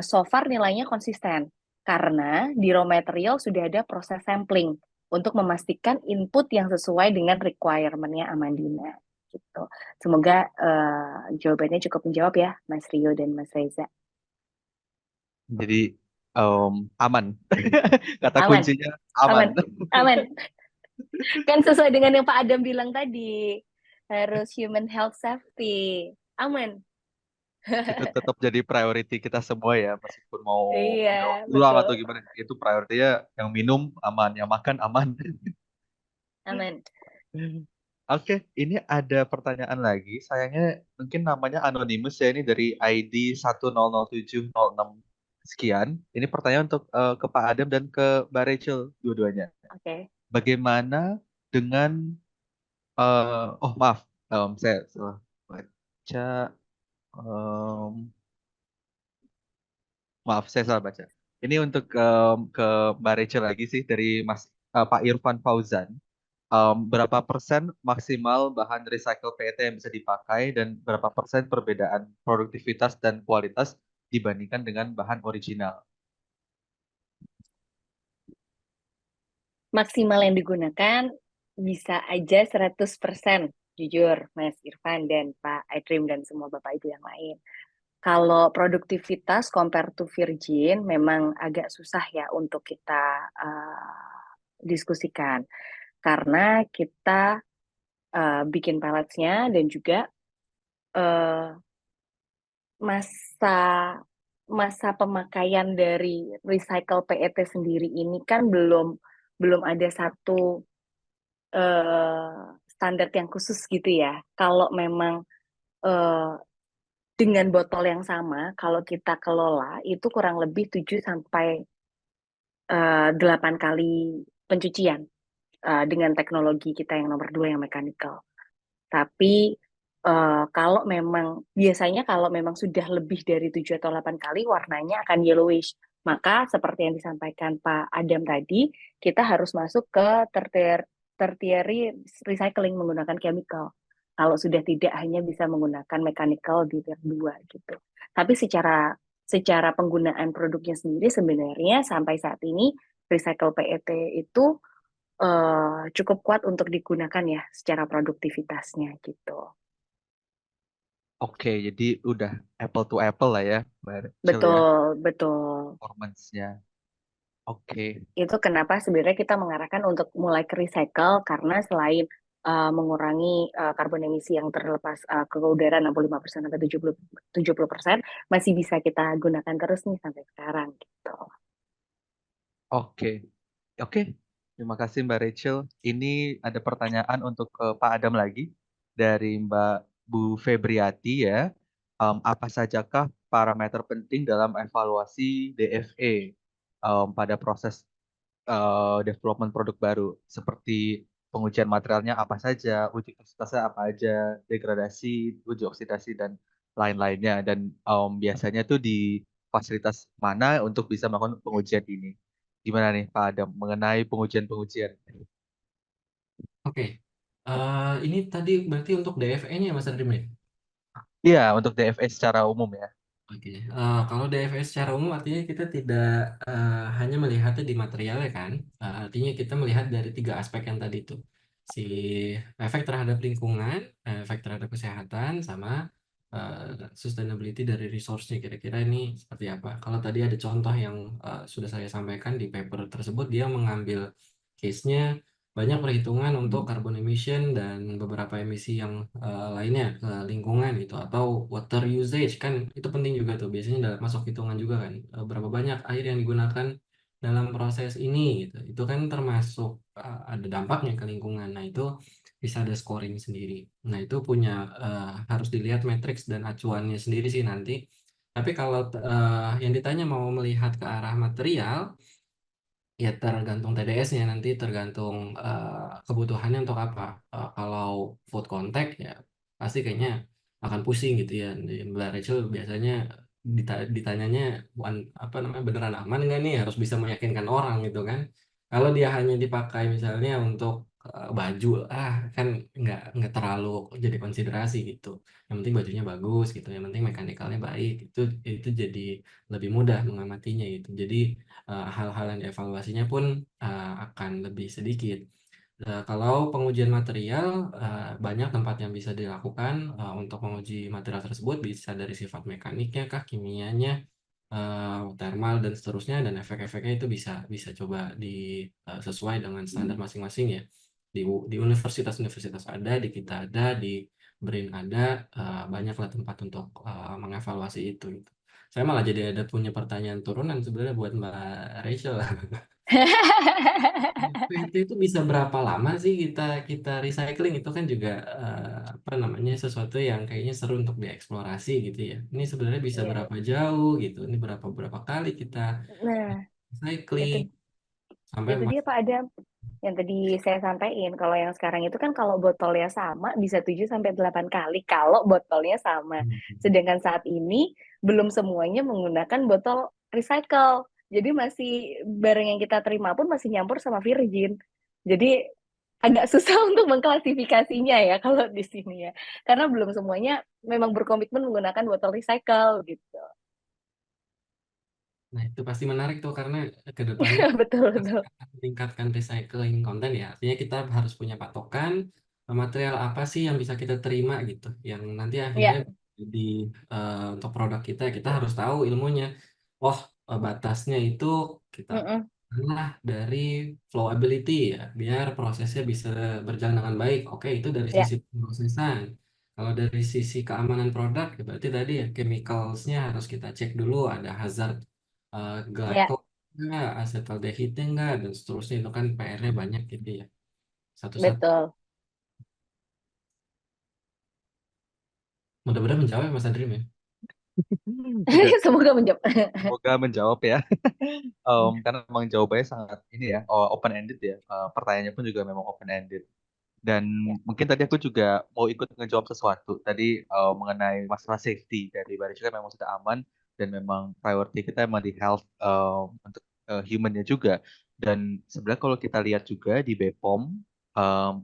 so far nilainya konsisten karena di raw material sudah ada proses sampling untuk memastikan input yang sesuai dengan requirement-nya Amandina gitu. Semoga jawabannya cukup menjawab ya Mas Rio dan Mas Reza. Jadi aman. Kata Aman, kuncinya aman. aman, aman. Kan sesuai dengan yang Pak Adam bilang tadi, harus human health safety. Aman. Itu tetap jadi priority kita semua ya, meskipun mau Iya, daur ulang betul. atau gimana. Itu prioritinya yang minum aman, yang makan aman. Aman. Oke, ini ada pertanyaan lagi. Sayangnya mungkin namanya anonymous ya, ini dari ID 1000706 sekian. Ini pertanyaan untuk ke Pak Adam dan ke Mbak Rachel dua-duanya. Oke. Bagaimana dengan oh maaf, saya salah baca. Em, maaf, saya salah baca. Ini untuk ke Mbak Rachel lagi sih dari Pak Irfan Fauzan. Berapa persen maksimal bahan recycle PET yang bisa dipakai dan berapa persen perbedaan produktivitas dan kualitas dibandingkan dengan bahan original? Maksimal yang digunakan bisa aja 100%. Jujur, Mas Irfan dan Pak Adrim dan semua Bapak Ibu yang lain. Kalau produktivitas compare to virgin memang agak susah ya untuk kita diskusikan. Karena kita bikin pelletsnya, dan juga eh, masa masa pemakaian dari recycle PET sendiri ini kan belum ada satu standar yang khusus gitu ya. Kalau memang eh, dengan botol yang sama, kalau kita kelola itu kurang lebih 7 sampai 8 kali pencucian dengan teknologi kita yang nomor 2 yang mechanical. Tapi biasanya kalau memang sudah lebih dari 7 atau 8 kali, warnanya akan yellowish. Maka seperti yang disampaikan Pak Adam tadi, kita harus masuk ke tertiary recycling menggunakan chemical. Kalau sudah tidak hanya bisa menggunakan mechanical di tier 2 gitu. Tapi secara penggunaan produknya sendiri sebenarnya sampai saat ini recycle PET itu cukup kuat untuk digunakan ya secara produktivitasnya gitu. Oke, jadi udah apple to apple lah ya, Mbak Rachel ya, Betul, betul. performance-nya. Oke, Itu kenapa sebenarnya kita mengarahkan untuk mulai ke recycle, karena selain mengurangi karbon emisi yang terlepas ke udara 65% sampai 70%, masih bisa kita gunakan terus nih sampai sekarang gitu. oke, oke. Terima kasih Mbak Rachel. Ini ada pertanyaan untuk Pak Adam lagi dari Mbak Bu Febriati ya. Apa sajakah parameter penting dalam evaluasi DFE pada proses development produk baru, seperti pengujian materialnya apa saja, uji toksitasnya apa aja, degradasi, uji oksidasi dan lain-lainnya, dan biasanya tuh di fasilitas mana untuk bisa melakukan pengujian ini. Gimana nih Pak Adam mengenai pengujian-pengujian? Oke. Ini tadi berarti untuk DFE-nya ya Mas Adrim ya? Iya, untuk DFE secara umum ya. Oke, kalau DFS secara umum artinya kita tidak hanya melihatnya di materialnya kan. Artinya kita melihat dari 3 aspek yang tadi itu. Si efek terhadap lingkungan, efek terhadap kesehatan, sama sustainability dari resource-nya. Kira-kira ini seperti apa. Kalau tadi ada contoh yang sudah saya sampaikan di paper tersebut, dia mengambil case-nya banyak perhitungan untuk carbon emission dan beberapa emisi yang lainnya ke lingkungan gitu, atau water usage kan itu penting juga tuh, biasanya masuk hitungan juga kan, berapa banyak air yang digunakan dalam proses ini gitu, itu kan termasuk ada dampaknya ke lingkungan. Nah itu bisa ada scoring sendiri. Nah itu punya harus dilihat matriks dan acuannya sendiri sih nanti. Tapi kalau yang ditanya mau melihat ke arah material, ya tergantung TDS-nya, nanti tergantung kebutuhannya untuk apa. Kalau food contact ya pasti kayaknya akan pusing gitu ya. Di Mbak Rachel biasanya ditanyanya apa namanya, beneran aman nggak nih? Harus bisa meyakinkan orang gitu kan. Kalau dia hanya dipakai misalnya untuk baju, kan nggak terlalu jadi konsiderasi gitu. Yang penting bajunya bagus gitu. Yang penting mekanikalnya baik. Itu jadi lebih mudah mengamatinya gitu. Jadi hal-hal yang dievaluasinya pun akan lebih sedikit. Kalau pengujian material, banyak tempat yang bisa dilakukan untuk menguji material tersebut, bisa dari sifat mekaniknya kah, kimianya, thermal dan seterusnya, dan efek-efeknya itu bisa bisa coba sesuai dengan standar masing-masing ya. Di universitas-universitas ada, di kita ada, di BRIN ada, banyaklah tempat untuk mengevaluasi itu gitu. Saya malah jadi ada punya pertanyaan turunan sebenarnya buat Mbak Rachel. Itu bisa berapa lama sih kita kita recycling? Itu kan juga apa namanya, sesuatu yang kayaknya seru untuk dieksplorasi gitu ya. Ini sebenarnya bisa Iya. berapa jauh gitu. Ini berapa berapa kali kita Nah, itu recycling sampai itu dia Pak Adam yang tadi saya sampaikan. Kalau yang sekarang itu kan kalau botolnya sama bisa 7 sampai 8 kali kalau botolnya sama. Sedangkan saat ini belum semuanya menggunakan botol recycle. Jadi masih barang yang kita terima pun masih nyampur sama virgin. Jadi agak susah untuk mengklasifikasinya ya kalau di sini ya. Karena belum semuanya memang berkomitmen menggunakan botol recycle gitu. Nah, itu pasti menarik tuh karena ke depannya Betul, pasti betul. akan meningkatkan recycling konten ya. Artinya kita harus punya patokan material apa sih yang bisa kita terima gitu. Yang nanti akhirnya Ya, di untuk produk kita harus tahu ilmunya. Oh, batasnya itu kita mm-mm. masalah dari flowability ya, biar prosesnya bisa berjalan dengan baik. Oke, itu dari Ya, sisi prosesan. Kalau dari sisi keamanan produk, ya berarti tadi ya chemicals-nya harus kita cek dulu ada hazard ya, glycol enggak, acetaldehydnya enggak, dan seterusnya. Itu kan PR-nya banyak gitu ya. Satu-satu. betul. Mudah-mudahan menjawab ya Mas Adrim ya. Udah, Semoga menjawab. semoga menjawab ya. Karena memang jawabannya sangat ini ya, open ended ya. Pertanyaannya pun juga memang open ended. Dan Ya, mungkin tadi aku juga mau ikut ngejawab sesuatu tadi mengenai masalah safety dari Barisha kan memang sudah aman dan memang priority kita emang di health untuk humannya juga. Dan sebenarnya kalau kita lihat juga di BPOM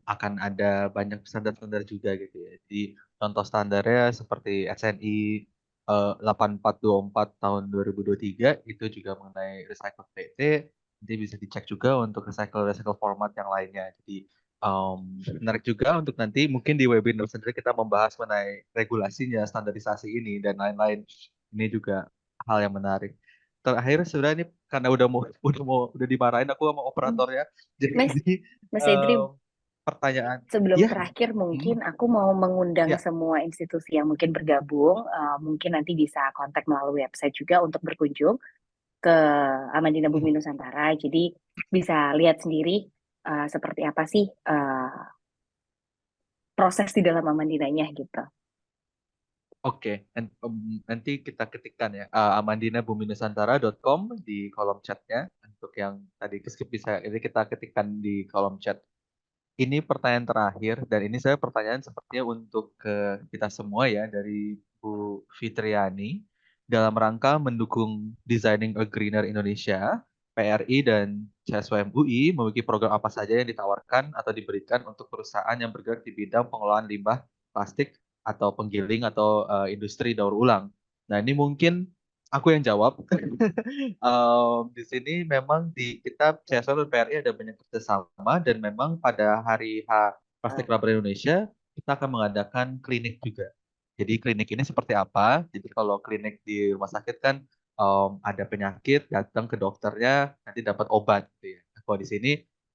akan ada banyak standar-standar juga gitu ya. Jadi contoh standarnya seperti SNI 8424 tahun 2023 itu juga mengenai recycle PET. Nanti bisa dicek juga untuk recycle format yang lainnya. Jadi menarik juga untuk nanti mungkin di webinar sendiri kita membahas mengenai regulasinya, standarisasi ini dan lain-lain. Ini juga hal yang menarik. Terakhir sudah ini karena udah dimarahin aku sama operatornya. Mas, Jadi Mas em, Edrim, pertanyaan, sebelum ya, terakhir hmm, mungkin aku mau mengundang ya, semua institusi yang mungkin bergabung, mungkin nanti bisa kontak melalui website juga untuk berkunjung ke Amandina hmm, Bumi Nusantara. Jadi bisa lihat sendiri seperti apa sih proses di dalam Amandinanya gitu. oke. Nanti kita ketikkan ya amandinabuminusantara.com di kolom chatnya untuk yang tadi skip bisa ini kita ketikkan di kolom chat. Ini pertanyaan terakhir dan ini saya pertanyaan sepertinya untuk ke kita semua ya dari Bu Fitriani dalam rangka mendukung Designing a Greener Indonesia, PRI dan CSWM UI memiliki program apa saja yang ditawarkan atau diberikan untuk perusahaan yang bergerak di bidang pengelolaan limbah plastik atau penggiling atau industri daur ulang. Nah, ini mungkin aku yang jawab. Di sini memang di kita CSR dan PRI ada banyak kerjasama dan memang pada hari H Plastik Rubber Indonesia kita akan mengadakan klinik juga. Jadi klinik ini seperti apa? Jadi kalau klinik di rumah sakit kan ada penyakit, datang ke dokternya nanti dapat obat gitu ya. Nah, kalau di sini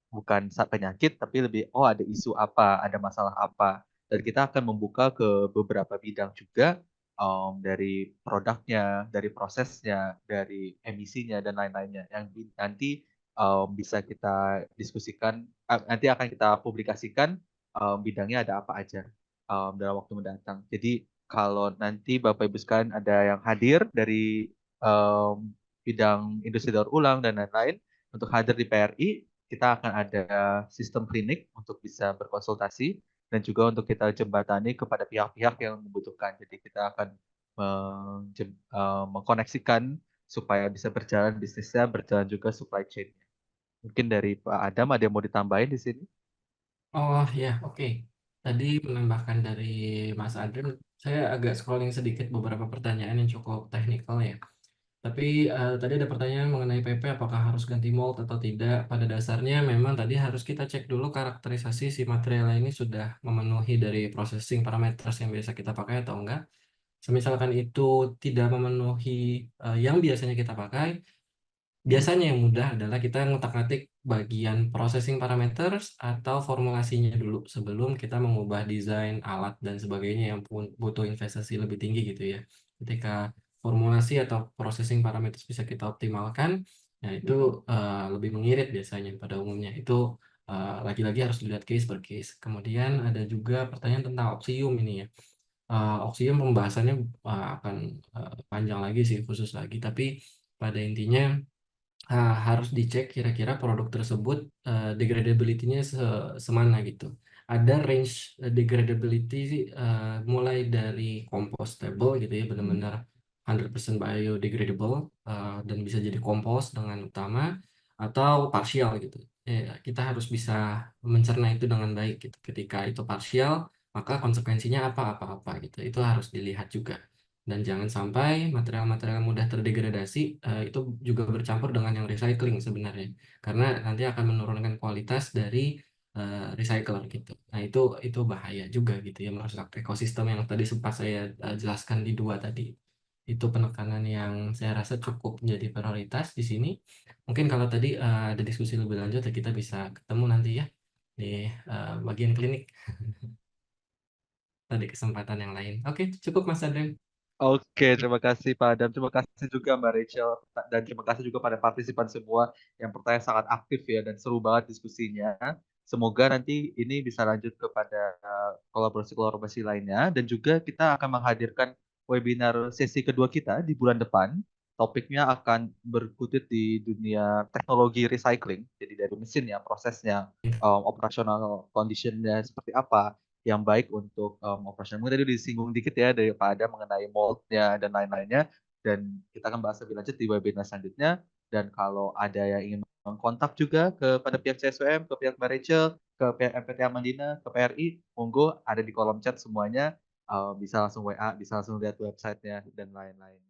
bukan penyakit tapi lebih ada isu apa, ada masalah apa. Dan kita akan membuka ke beberapa bidang juga dari produknya, dari prosesnya, dari emisinya dan lain-lainnya yang nanti bisa kita diskusikan, nanti akan kita publikasikan bidangnya ada apa aja dalam waktu mendatang. Jadi kalau nanti Bapak Ibu sekalian ada yang hadir dari bidang industri daur ulang dan lain-lain untuk hadir di PRI, kita akan ada sistem klinik untuk bisa berkonsultasi dan juga untuk kita jembatani kepada pihak-pihak yang membutuhkan. Jadi kita akan mengkoneksikan supaya bisa berjalan bisnisnya, berjalan juga supply chain. Mungkin dari Pak Adam ada yang mau ditambahin di sini? Oh ya, oke. Tadi menambahkan dari Mas Adrim, saya agak scrolling sedikit beberapa pertanyaan yang cukup teknikal ya. Tapi tadi ada pertanyaan mengenai PP, apakah harus ganti mold atau tidak? Pada dasarnya memang tadi harus kita cek dulu karakterisasi si material ini sudah memenuhi dari processing parameters yang biasa kita pakai atau enggak. Semisalkan itu tidak memenuhi yang biasanya kita pakai, biasanya yang mudah adalah kita ngotak-ngatik bagian processing parameters atau formulasinya dulu sebelum kita mengubah desain alat dan sebagainya yang pun butuh investasi lebih tinggi gitu ya. Ketika formulasi atau processing parameters bisa kita optimalkan, ya itu lebih mengirit biasanya pada umumnya. Itu lagi-lagi harus dilihat case per case. Kemudian ada juga pertanyaan tentang oksium ini ya. Oksium pembahasannya akan panjang lagi sih, khusus lagi. Tapi pada intinya harus dicek kira-kira produk tersebut degradability-nya semana gitu. Ada range degradability mulai dari compostable gitu ya, benar-benar 100% biodegradable dan bisa jadi kompos dengan utama atau parsial gitu. Kita harus bisa mencerna itu dengan baik gitu. Ketika itu parsial, maka konsekuensinya apa-apa gitu. Itu harus dilihat juga. Dan jangan sampai material-material mudah terdegradasi itu juga bercampur dengan yang recycling sebenarnya. Karena nanti akan menurunkan kualitas dari recycler gitu. Nah, itu bahaya juga gitu ya, merusak ekosistem yang tadi sempat saya jelaskan di dua tadi. Itu penekanan yang saya rasa cukup menjadi prioritas di sini. Mungkin kalau tadi ada diskusi lebih lanjut, ya kita bisa ketemu nanti ya di bagian klinik atau di kesempatan yang lain. Oke, cukup Mas Adrian. Oke, terima kasih Pak Adam. Terima kasih juga Mbak Rachel. Dan terima kasih juga pada partisipan semua yang bertanya sangat aktif ya dan seru banget diskusinya. Semoga nanti ini bisa lanjut kepada kolaborasi-kolaborasi lainnya. Dan juga kita akan menghadirkan webinar sesi kedua kita di bulan depan. Topiknya akan berkutit di dunia teknologi recycling. Jadi dari mesin ya, prosesnya, operasional conditionnya seperti apa yang baik untuk operasional. Mungkin tadi disinggung dikit ya dari Pak Adam mengenai moldnya dan lain-lainnya. Dan kita akan bahas lebih lanjut di webinar selanjutnya. Dan kalau ada yang ingin mengkontak juga kepada pihak CSWM, ke pihak Mbak Rachel, ke pihak MPT Amandina, ke PRI, monggo ada di kolom chat semuanya. Bisa langsung WA, bisa langsung lihat websitenya dan lain-lain.